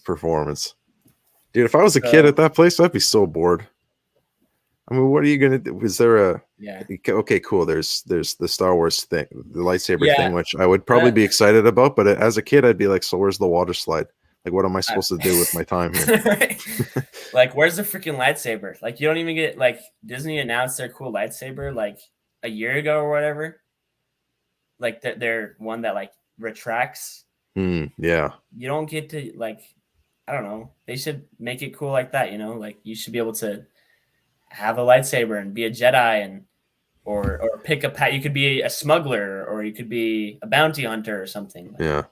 performance. Dude, if I was a kid at that place, I'd be so bored. I mean, what are you gonna do? Is there a okay, cool. There's the Star Wars thing, the lightsaber thing, which I would probably be excited about, but as a kid, I'd be like, so where's the water slide? Like, what am I supposed to do with my time here? Like, where's the freaking lightsaber? Like, you don't even get, like, Disney announced their cool lightsaber like a year ago or whatever. Like, their one that like retracts. Yeah. You don't get to, like, I don't know. They should make it cool like that, you know? Like, you should be able to have a lightsaber and be a Jedi, and or pick a path. You could be a smuggler, or you could be a bounty hunter or something. Like,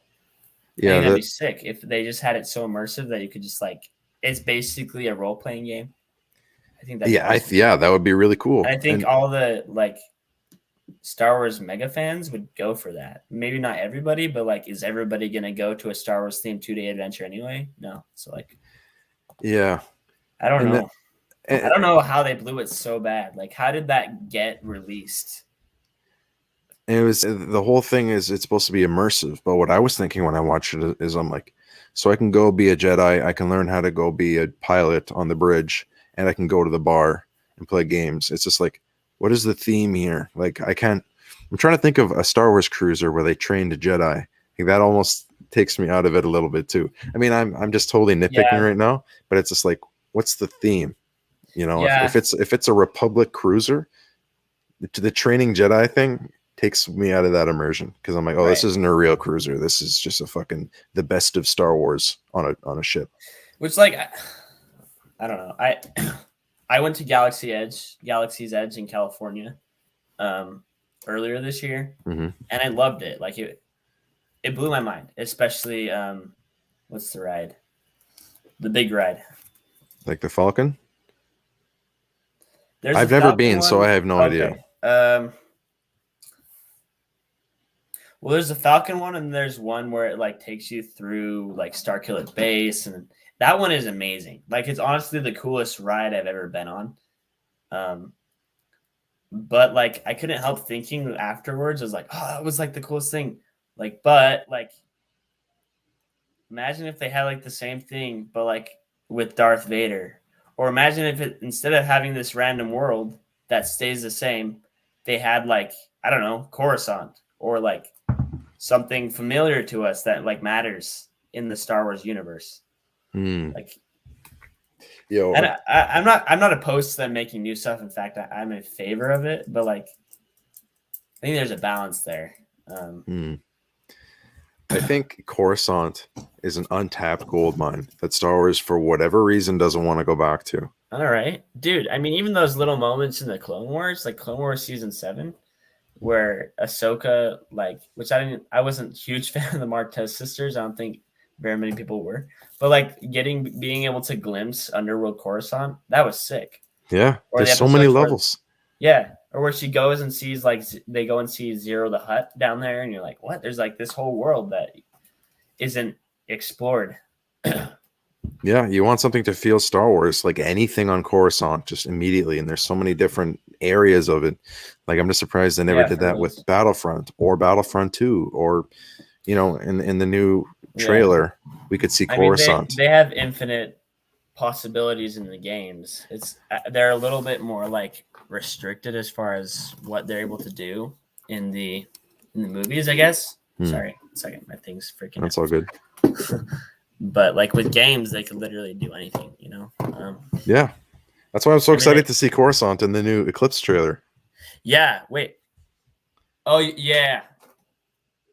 yeah, that'd be sick if they just had it so immersive that you could just like, it's basically a role playing game. I think that that would be really cool. And I think all the like Star Wars mega fans would go for that. Maybe not everybody, but like, is everybody gonna go to a Star Wars themed 2-day adventure anyway? No. So like, I don't know. I don't know how they blew it so bad. Like, how did that get released? It was, the whole thing is it's supposed to be immersive, but what I was thinking when I watched it is, I'm like, so I can go be a Jedi, I can learn how to go be a pilot on the bridge, and I can go to the bar and play games. It's just like, what is the theme here? Like, I'm trying to think of a Star Wars cruiser where they trained a Jedi. Like, that almost takes me out of it a little bit too. I mean, I'm just totally nitpicking right now, but it's just like, what's the theme? You know, if it's a Republic cruiser, the training Jedi thing takes me out of that immersion, because I'm like, oh, this isn't a real cruiser. This is just the best of Star Wars on a ship. Which, like, I don't know. I went to Galaxy's Edge in California earlier this year, and I loved it. Like, it blew my mind, especially what's the ride? The big ride. Like the Falcon? I've never been, so I have no idea. Well, there's the Falcon one, and there's one where it like takes you through like Starkiller Base, and that one is amazing. Like, it's honestly the coolest ride I've ever been on. But like, I couldn't help thinking afterwards, I was like, oh, that was like the coolest thing. Like, but like, imagine if they had like the same thing, but like with Darth Vader. Or imagine if instead of having this random world that stays the same, they had like, I don't know, Coruscant, or like something familiar to us that like matters in the Star Wars universe. Like, and I'm not opposed to them making new stuff. In fact, I'm in favor of it, but like, I think there's a balance there. I think Coruscant is an untapped gold mine that Star Wars, for whatever reason, doesn't want to go back to. All right, dude. I mean, even those little moments in the Clone Wars, like Clone Wars Season 7, where Ahsoka, like, which I wasn't a huge fan of the Martez sisters. I don't think very many people were, but like being able to glimpse Underworld Coruscant, that was sick. Yeah, there's so many levels. Or where she goes and sees, like, they go and see Zero the Hutt down there, and you're like, what? There's like this whole world that isn't explored. Yeah, you want something to feel Star Wars, like anything on Coruscant, just immediately. And there's so many different areas of it. Like, I'm just surprised they never did that with Battlefront or Battlefront 2, or, you know, in the new trailer, we could see Coruscant. They have infinite possibilities in the games. They're a little bit more like restricted as far as what they're able to do in the movies, I guess. Sorry, a second, my thing's freaking. That's all good. But like with games, they could literally do anything, you know. Yeah, That's why I'm so I mean, excited to see Coruscant in the new Eclipse trailer. Yeah. Wait. Oh yeah.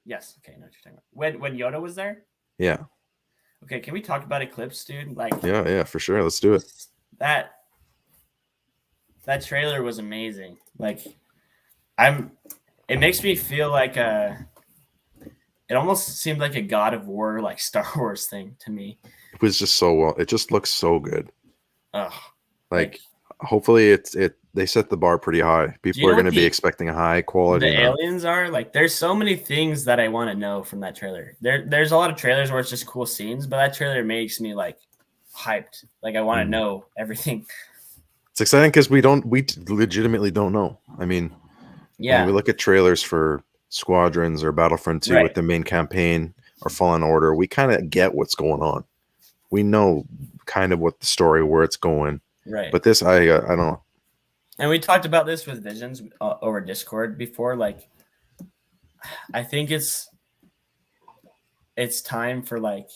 Yes. Okay. I know what you're talking about. When Yoda was there. Yeah. Okay. Can we talk about Eclipse, dude? Like. Yeah, for sure. Let's do it. That trailer was amazing. Like, It makes me feel like It almost seemed like a God of War, like Star Wars thing to me. It was just so well. It just looks so good. Ugh. Like hopefully they set the bar pretty high. People are going to be expecting a high quality. The aliens are like, there's so many things that I want to know from that trailer. There's a lot of trailers where it's just cool scenes, but that trailer makes me like hyped. Like I want to know everything. It's exciting because we legitimately don't know. I mean, when we look at trailers for Squadrons or Battlefront 2 with the main campaign or Fallen Order, we kind of get what's going on. We know kind of what the story, where it's going. Right. But this, I don't know. And we talked about this with Visions over Discord before. Like, I think it's time for like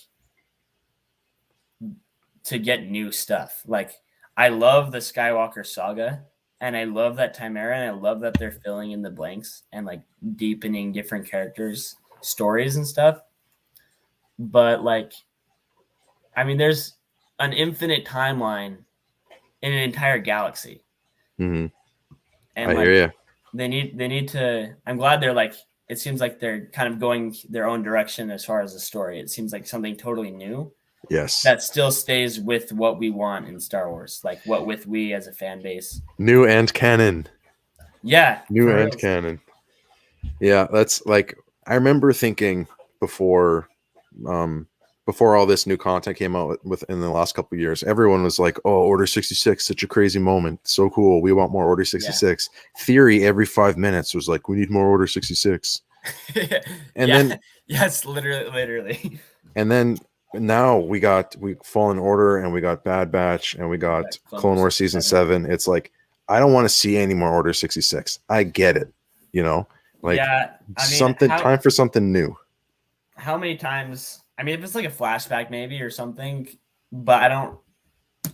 to get new stuff. Like, I love the Skywalker saga, and I love that time era, and I love that they're filling in the blanks and like deepening different characters' stories and stuff. But like, I mean, there's an infinite timeline in an entire galaxy. Mm-hmm. And I like, hear you. They need to. I'm glad they're like. It seems like they're kind of going their own direction as far as the story. It seems like something totally new. Yes. That still stays with what we want in Star Wars, like what with we as a fan base. New and canon. Yeah. New and canon. Yeah, that's like I remember thinking before all this new content came out within the last couple of years, everyone was like, "Oh, Order 66, such a crazy moment, so cool. We want more Order 66." Yeah. Theory every 5 minutes was like, "We need more Order 66." And then yes, literally. And then now we Fallen Order, and we got Bad Batch, and we got Clone Wars Season 7. It's like I don't want to see any more Order 66. I get it, like time for something new. How many times? I mean, if it's like a flashback maybe or something, but I don't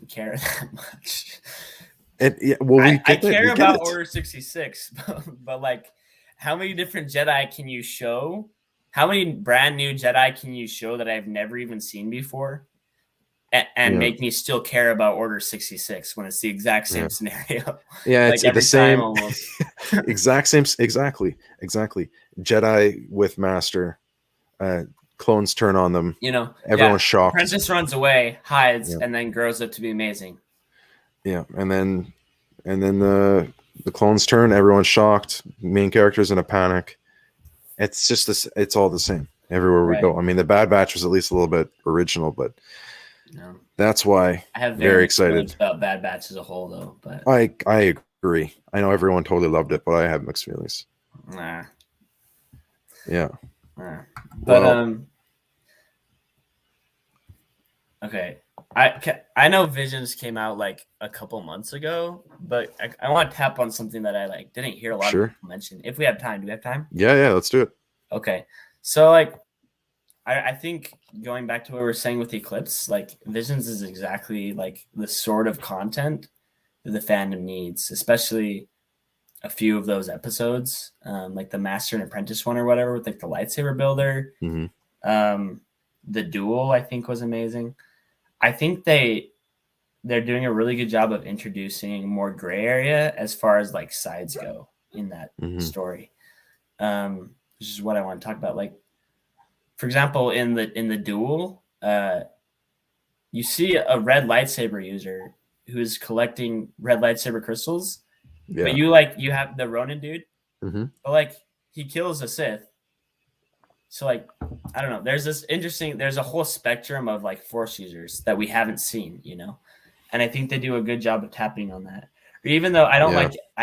care that much. I care about Order 66, but like, how many different Jedi can you show? How many brand new Jedi can you show that I've never even seen before, and make me still care about Order 66 when it's the exact same scenario? Yeah, it's like the same, almost. Exactly. Jedi with Master. Clones turn on them. Everyone's shocked. Apprentice runs away, hides, and then grows up to be amazing. Yeah, and then the clones turn. Everyone's shocked. Main character's in a panic. It's just this. It's all the same everywhere we go. I mean, the Bad Batch was at least a little bit original, but that's why I have very excited about Bad Batch as a whole, though. But I agree. I know everyone totally loved it, but I have mixed feelings. Nah. Yeah. But okay, I know Visions came out like a couple months ago, but I want to tap on something that I like didn't hear a lot of people mention. If we have time, do we have time? Yeah, let's do it. Okay, so like I think going back to what we were saying with Eclipse, like Visions is exactly like the sort of content that the fandom needs, especially a few of those episodes, like the Master and Apprentice one or whatever, with like the lightsaber builder. Mm-hmm. The duel, I think, was amazing. I think they're doing a really good job of introducing more gray area as far as like sides go in that story, which is what I want to talk about. Like, for example, in the duel, you see a red lightsaber user who is collecting red lightsaber crystals. Yeah. But you have the Ronin dude, but like he kills a Sith. So like, I don't know. There's a whole spectrum of like Force users that we haven't seen, and I think they do a good job of tapping on that. Even though I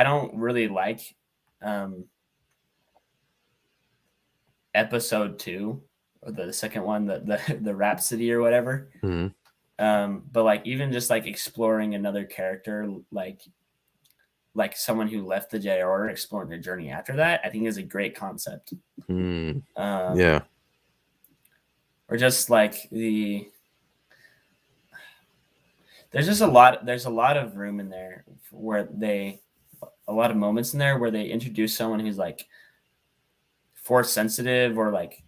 don't really like episode 2 or the second one, the Rhapsody or whatever. But like even just like exploring another character, like someone who left the Jedi Order, exploring their journey after that, I think is a great concept. Yeah. Or just like the there's just a lot. There's a lot of room in there where a lot of moments in there where they introduce someone who's like force sensitive, or like,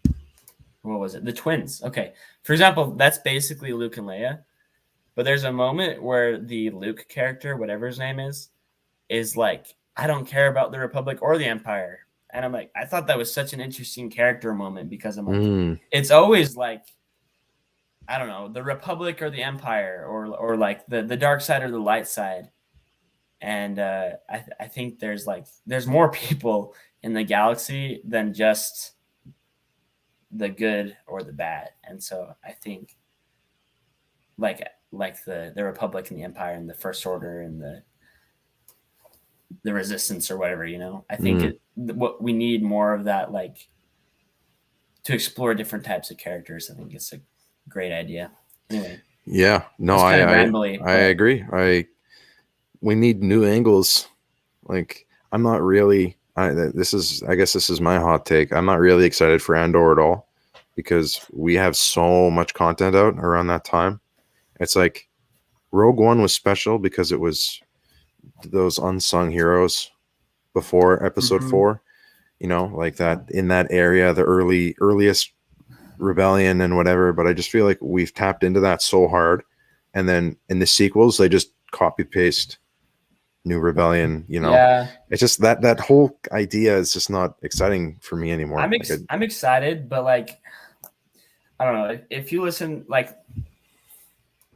what was it? The twins. Okay. For example, that's basically Luke and Leia. But there's a moment where the Luke character, whatever his name is like, I don't care about the Republic or the Empire. And I'm like, I thought that was such an interesting character moment, because I'm like, it's always like, I don't know, the Republic or the Empire, or like the dark side or the light side. And I think there's more people in the galaxy than just the good or the bad. And so I think like the Republic and the Empire and the First Order and the Resistance or whatever, I think what we need more of that, like, to explore different types of characters. I think it's a great idea. Anyway. Yeah, no, I agree. We need new angles. Like, I'm not really, I guess this is my hot take. I'm not really excited for Andor at all, because we have so much content out around that time. It's like Rogue One was special because it was those unsung heroes before episode 4, like that in that area, the earliest rebellion and whatever. But I just feel like we've tapped into that so hard, and then in the sequels they just copy paste new rebellion. Yeah. It's just that whole idea is just not exciting for me anymore. I'm excited, but like, I don't know, if you listen, like,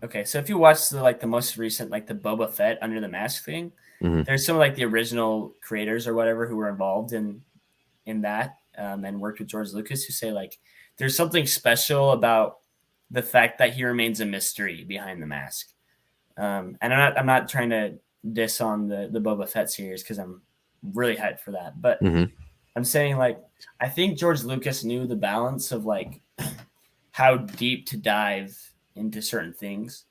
okay, so if you watch the most recent, like the Boba Fett Under the Mask thing, there's some of like the original creators or whatever who were involved in that, and worked with George Lucas, who say like there's something special about the fact that he remains a mystery behind the mask. And I'm not trying to diss on the Boba Fett series, because I'm really hyped for that. But I'm saying, like, I think George Lucas knew the balance of like how deep to dive into certain things.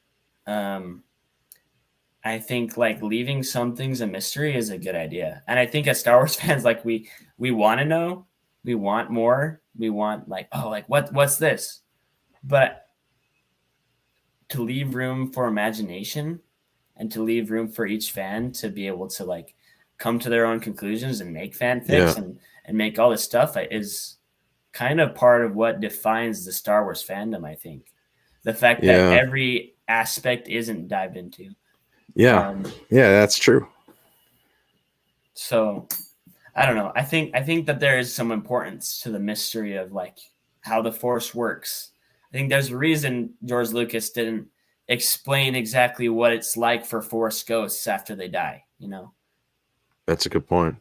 I think like leaving some things a mystery is a good idea. And I think as Star Wars fans, like we want to know, we want more, we want like, oh, like what's this? But to leave room for imagination, and to leave room for each fan to be able to like come to their own conclusions and make fanfics and make all this stuff is kind of part of what defines the Star Wars fandom, I think. The fact that every aspect isn't dived into. Yeah, that's true. So I don't know. I think that there is some importance to the mystery of like how the Force works. I think there's a reason George Lucas didn't explain exactly what it's like for Force ghosts after they die. That's a good point.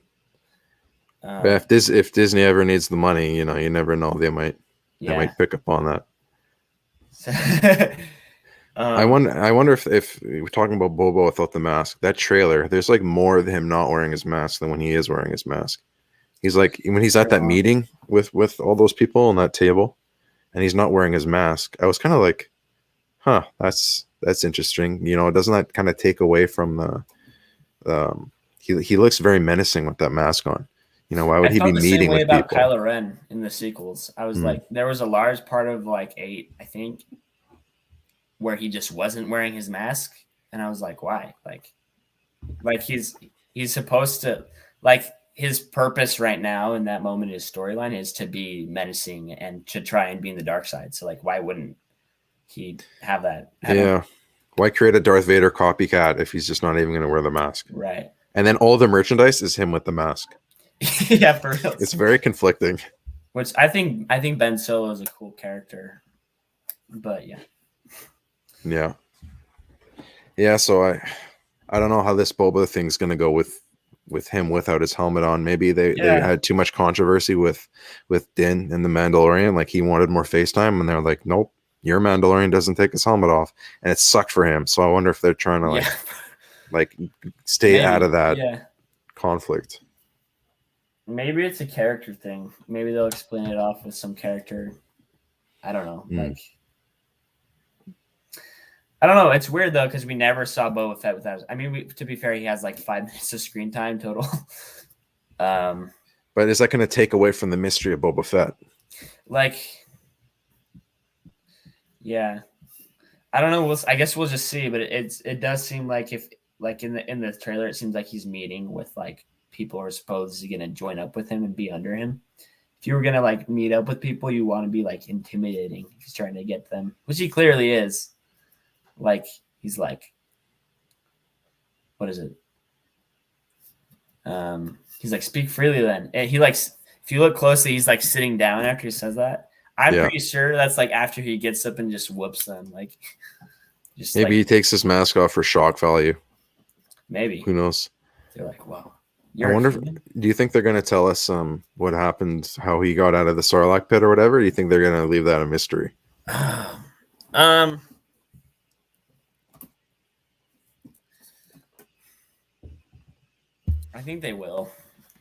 But if Disney ever needs the money, you never know. They might pick up on that. I wonder if we're talking about Boba without the mask, that trailer, there's like more of him not wearing his mask than when he is wearing his mask. He's like, when he's at that meeting with all those people on that table and he's not wearing his mask, I was kind of like, huh, that's interesting. Doesn't that kind of take away from he looks very menacing with that mask on. Why would he be meeting with people? Kylo Ren in the sequels, I was like, there was a large part of like 8, I think, where he just wasn't wearing his mask, and I was like, why? Like he's supposed to, like, his purpose right now in that moment, his storyline is to be menacing and to try and be in the dark side. So like, why wouldn't he have that? Why create a Darth Vader copycat if he's just not even going to wear the mask? Right. And then all the merchandise is him with the mask. Yeah, for real. It's very conflicting. Which I think Ben Solo is a cool character, but yeah. So I don't know how this Boba thing's going to go with him without his helmet on. Maybe they had too much controversy with Din and the Mandalorian. Like, he wanted more FaceTime, and they're like, nope, your Mandalorian doesn't take his helmet off, and it sucked for him. So I wonder if they're trying to like stay out of that conflict. Maybe it's a character thing. Maybe they'll explain it off with some character. I don't know. Like, I don't know. It's weird though, because we never saw Boba Fett without. I mean, to be fair, he has like 5 minutes of screen time total. But is that going to take away from the mystery of Boba Fett? Like, yeah, I don't know. I guess we'll just see. But it does seem like if like in the trailer, it seems like he's meeting with like people who are supposedly going to join up with him and be under him. If you were going to like meet up with people, you want to be like intimidating. He's trying to get them, which he clearly is. Like he's like, what is it? He's like, speak freely then. And he like, if you look closely, he's like sitting down after he says that. I'm pretty sure that's like after he gets up and just whoops them. Like, just maybe like, he takes his mask off for shock value. Maybe. Who knows? They're like, wow. I wonder, do you think they're going to tell us what happened, how he got out of the Sarlacc pit or whatever? Or do you think they're going to leave that a mystery? I think they will.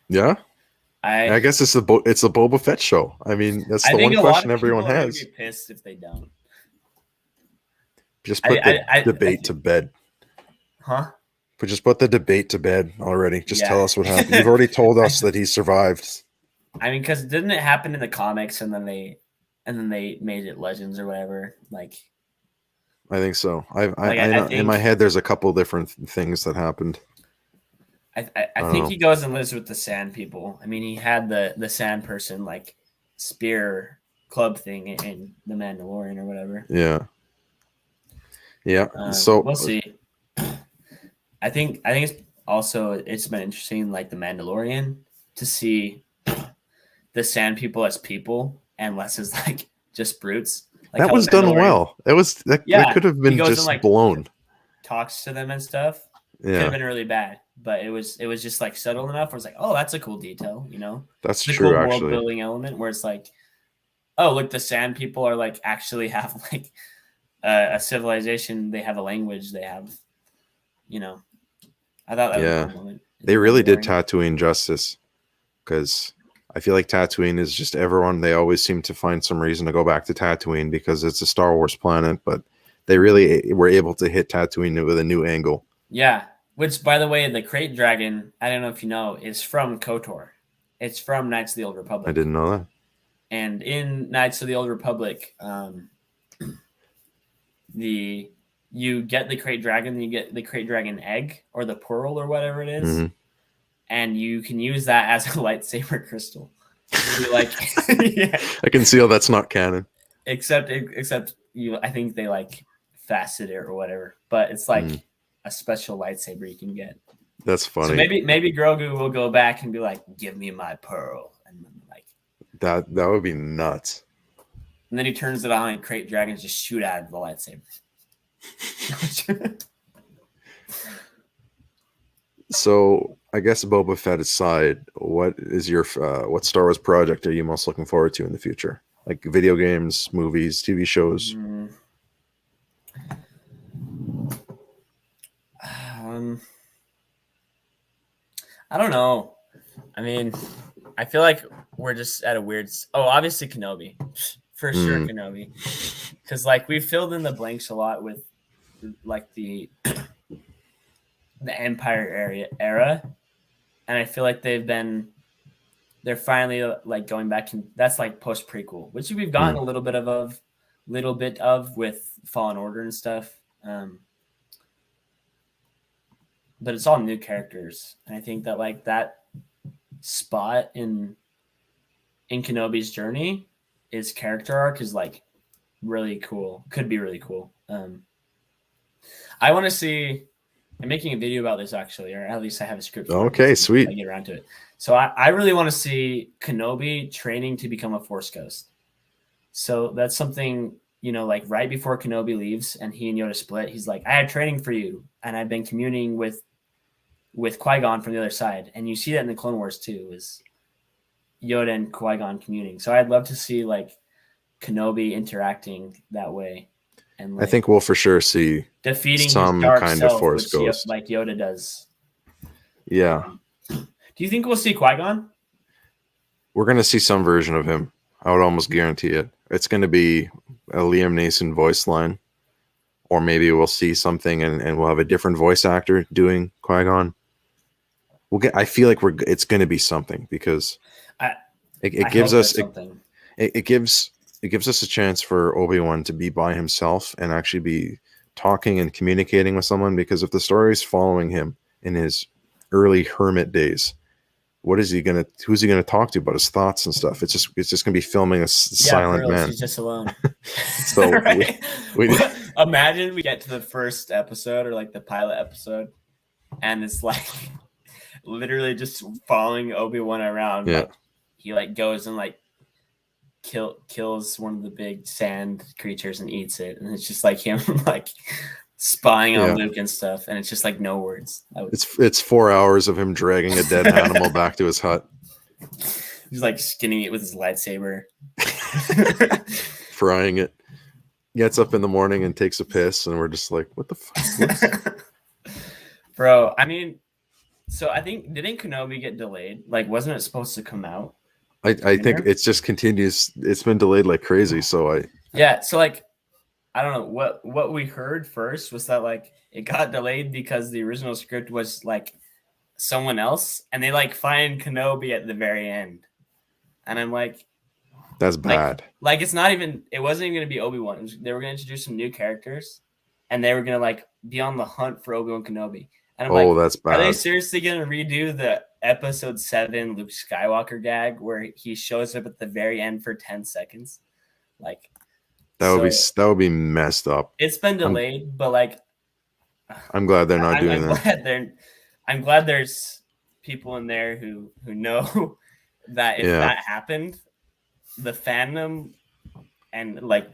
Yeah, I guess it's the Boba Fett show. I mean, that's the one question everyone has. Be pissed if they don't. Just put the debate to bed. Huh? But just put the debate to bed already. Just tell us what happened. You've already told us that he survived. I mean, because didn't it happen in the comics and then they made it Legends or whatever? Like, I think so. I think, in my head, there's a couple different things that happened. I think he goes and lives with the Sand people. I mean, he had the Sand person like spear club thing in the Mandalorian or whatever. Yeah. So we'll see. I think it's been interesting, like the Mandalorian, to see the Sand people as people and less as like just brutes. Like that was done well. That could have been just like blown. Talks to them and stuff. Yeah. Could have been really bad, but it was just like subtle enough where it's like, oh, that's a cool detail, you know? That's true, cool actually. World building element where it's like, oh, look, the Sand people are like actually have like a civilization. They have a language. They have, you know. I thought that was a cool moment. They really did Tatooine justice, because I feel like Tatooine is just everyone. They always seem to find some reason to go back to Tatooine because it's a Star Wars planet, but they really were able to hit Tatooine with a new angle. Yeah, which, by the way, the Krayt Dragon, I don't know if you know, is from KOTOR. It's from Knights of the Old Republic. I didn't know that. And in Knights of the Old Republic, you get the Krayt Dragon, you get the Krayt Dragon egg or the pearl or whatever it is, and you can use that as a lightsaber crystal. Like, yeah. I can see how that's not canon. Except you, I think they like facet it or whatever, but it's like a special lightsaber you can get. That's funny. So maybe Grogu will go back and be like, "Give me my pearl," and then like that would be nuts. And then he turns it on, and Krayt Dragons just shoot out of the lightsaber. So I guess Boba Fett aside, what is your what Star Wars project are you most looking forward to in the future? Like video games, movies, TV shows? I don't know. I mean, I feel like we're just at a weird. Oh, obviously Kenobi, for sure Kenobi, because like we filled in the blanks a lot with like the Empire era, and I feel like they're finally like going back, and that's like post prequel, which we've gotten a little bit of with Fallen Order and stuff. But it's all new characters, and I think that like that spot in Kenobi's journey, his character arc is like really cool. Could be really cool. I want to see. I'm making a video about this actually, or at least I have a script. Okay, sweet. I get around to it. So I really want to see Kenobi training to become a Force ghost. So that's something, you know, like right before Kenobi leaves and he and Yoda split, he's like, I had training for you, and I've been communing with Qui-Gon from the other side. And you see that in the Clone Wars too, is Yoda and Qui-Gon communing. So I'd love to see like Kenobi interacting that way. And like, I think we'll for sure see defeating some his dark kind self, of Force ghost, like Yoda does. Yeah. Do you think we'll see Qui-Gon? We're going to see some version of him. I would almost guarantee it. It's going to be a Liam Neeson voice line, or maybe we'll see something and we'll have a different voice actor doing Qui-Gon. I feel like it's going to be something, because it gives us it gives us a chance for Obi-Wan to be by himself and actually be talking and communicating with someone, because if the story is following him in his early hermit days, who's he gonna talk to about his thoughts and stuff? It's just gonna be filming a silent man. He's just alone. So right? we Imagine we get to the first episode, or like the pilot episode, and it's like literally just following Obi-Wan around. Yeah. Like, he like goes and like kills one of the big sand creatures and eats it, and it's just like him like spying on Luke and stuff, and it's just like no words. It's 4 hours of him dragging a dead animal back to his hut. He's like skinning it with his lightsaber, frying it. Gets up in the morning and takes a piss, and we're just like, what the fuck? Bro, I mean, so I think, didn't Kenobi get delayed? Like, wasn't it supposed to come out? I think it's just continues. It's been delayed like crazy. So so like, I don't know what we heard first was that like it got delayed because the original script was like someone else, and they like find Kenobi at the very end, and I'm like, that's bad. Like it's not even. It wasn't even going to be Obi-Wan. They were going to introduce some new characters, and they were going to like be on the hunt for Obi-Wan Kenobi. And I'm like, that's bad. Are they seriously going to redo the Episode 7 Luke Skywalker gag where he shows up at the very end for 10 seconds? Like that would be messed up. It's been delayed, but like I'm glad they're not doing that. I'm glad there's people in there who know that if that happened, the fandom and like,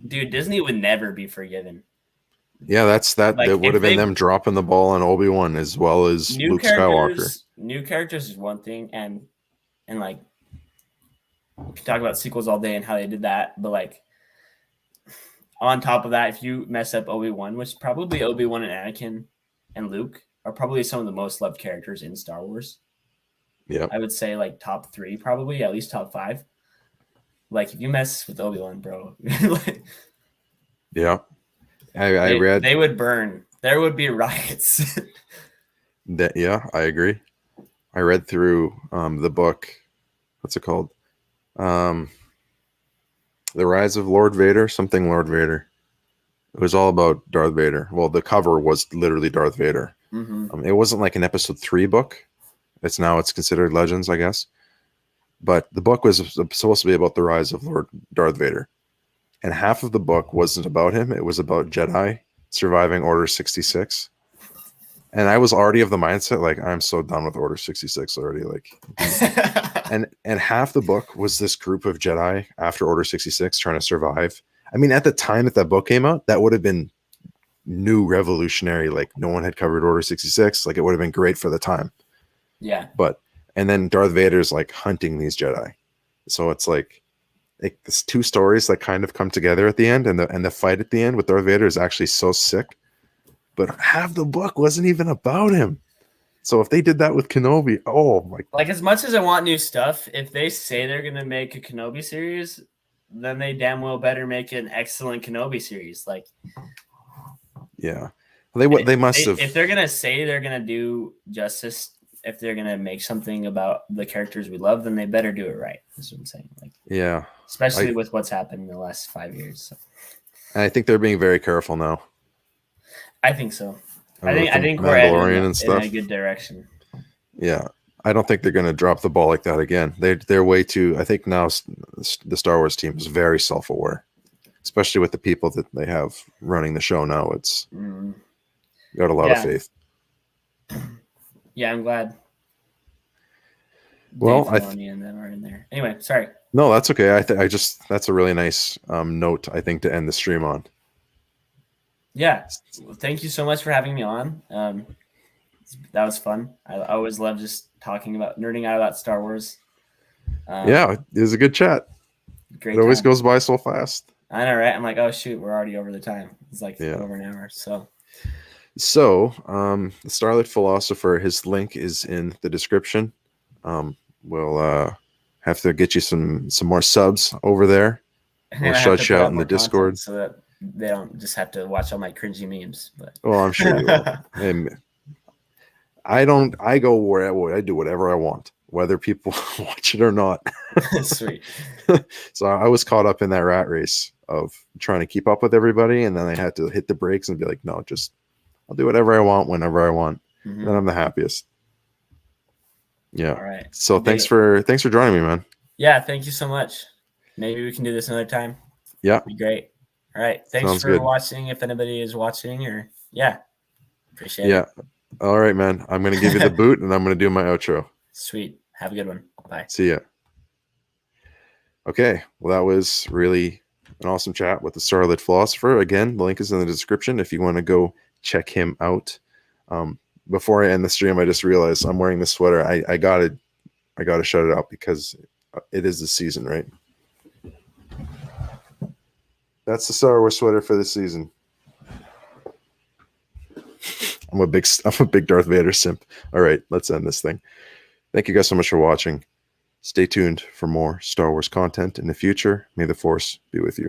dude, Disney would never be forgiven. Yeah, that would have been them dropping the ball on Obi-Wan as well as Luke Skywalker. New characters is one thing, and like we can talk about sequels all day and how they did that, but like on top of that, if you mess up Obi-Wan, which probably Obi-Wan and Anakin and Luke are probably some of the most loved characters in Star Wars. Yeah, I would say like top 3, probably at least top 5. Like if you mess with Obi-Wan, bro, yeah. I read they would burn. There would be riots. I agree. I read through the book. What's it called? The Rise of Lord Vader. Something Lord Vader. It was all about Darth Vader. Well, the cover was literally Darth Vader. Mm-hmm. It wasn't like an episode 3 book. It's considered Legends, I guess. But the book was supposed to be about the rise of Lord Darth Vader. And half of the book wasn't about him. It was about Jedi surviving Order 66. And I was already of the mindset, like, I'm so done with Order 66 already. Like, and half the book was this group of Jedi after Order 66 trying to survive. I mean, at the time that book came out, that would have been new, revolutionary. Like, no one had covered Order 66. Like, it would have been great for the time. Yeah. And then Darth Vader's like hunting these Jedi. So it's like this 2 stories that kind of come together at the end, and the fight at the end with Darth Vader is actually so sick. But half the book wasn't even about him. So if they did that with Kenobi, oh my! Like, as much as I want new stuff, if they say they're gonna make a Kenobi series, then they damn well better make an excellent Kenobi series. Like, yeah, they must have. If they're gonna say they're gonna do justice, if they're gonna make something about the characters we love, then they better do it right. That's what I'm saying. Like, yeah, especially with what's happened in the last 5 years. So. I think they're being very careful now. I think so. I think we're heading in a good direction. Yeah, I don't think they're going to drop the ball like that again. They're way too. I think now the Star Wars team is very self-aware, especially with the people that they have running the show now. It's got a lot of faith. Yeah, I'm glad. Well, Dave Filoni and them are in there. Anyway, sorry. No, that's okay. That's a really nice note, I think, to end the stream on. Yeah, thank you so much for having me on. That was fun. I always love just nerding out about Star Wars. Yeah, it was a good chat. Great. It always goes by so fast. I know, right? I'm like, oh shoot, we're already over the time. It's like over an hour. So the Starlit Philosopher, his link is in the description. We'll have to get you some more subs over there. We'll shout you out in the Discord so that they don't just have to watch all my cringy memes. But I'm sure you will. I go where I do whatever I want. whether people watch it or not. Sweet. So I was caught up in that rat race of trying to keep up with everybody, and then I had to hit the brakes and be like, no, just I'll do whatever I want whenever I want. Mhm. And then I'm the happiest. Yeah. All right. So thanks for joining me, man. Yeah, thank you so much. Maybe we can do this another time. Yeah. It'd be great. All right. Thanks Sounds for good. watching. If anybody is watching, or appreciate it. Yeah. All right, man. I'm gonna give you the boot, and I'm gonna do my outro. Sweet. Have a good one. Bye. See ya. Okay. Well, that was really an awesome chat with the Starlit Philosopher. Again, the link is in the description if you want to go check him out. Before I end the stream, I just realized I'm wearing this sweater. I gotta shut it out because it is the season, right? That's the Star Wars sweater for the season. I'm a big Darth Vader simp. All right, let's end this thing. Thank you guys so much for watching. Stay tuned for more Star Wars content in the future. May the Force be with you.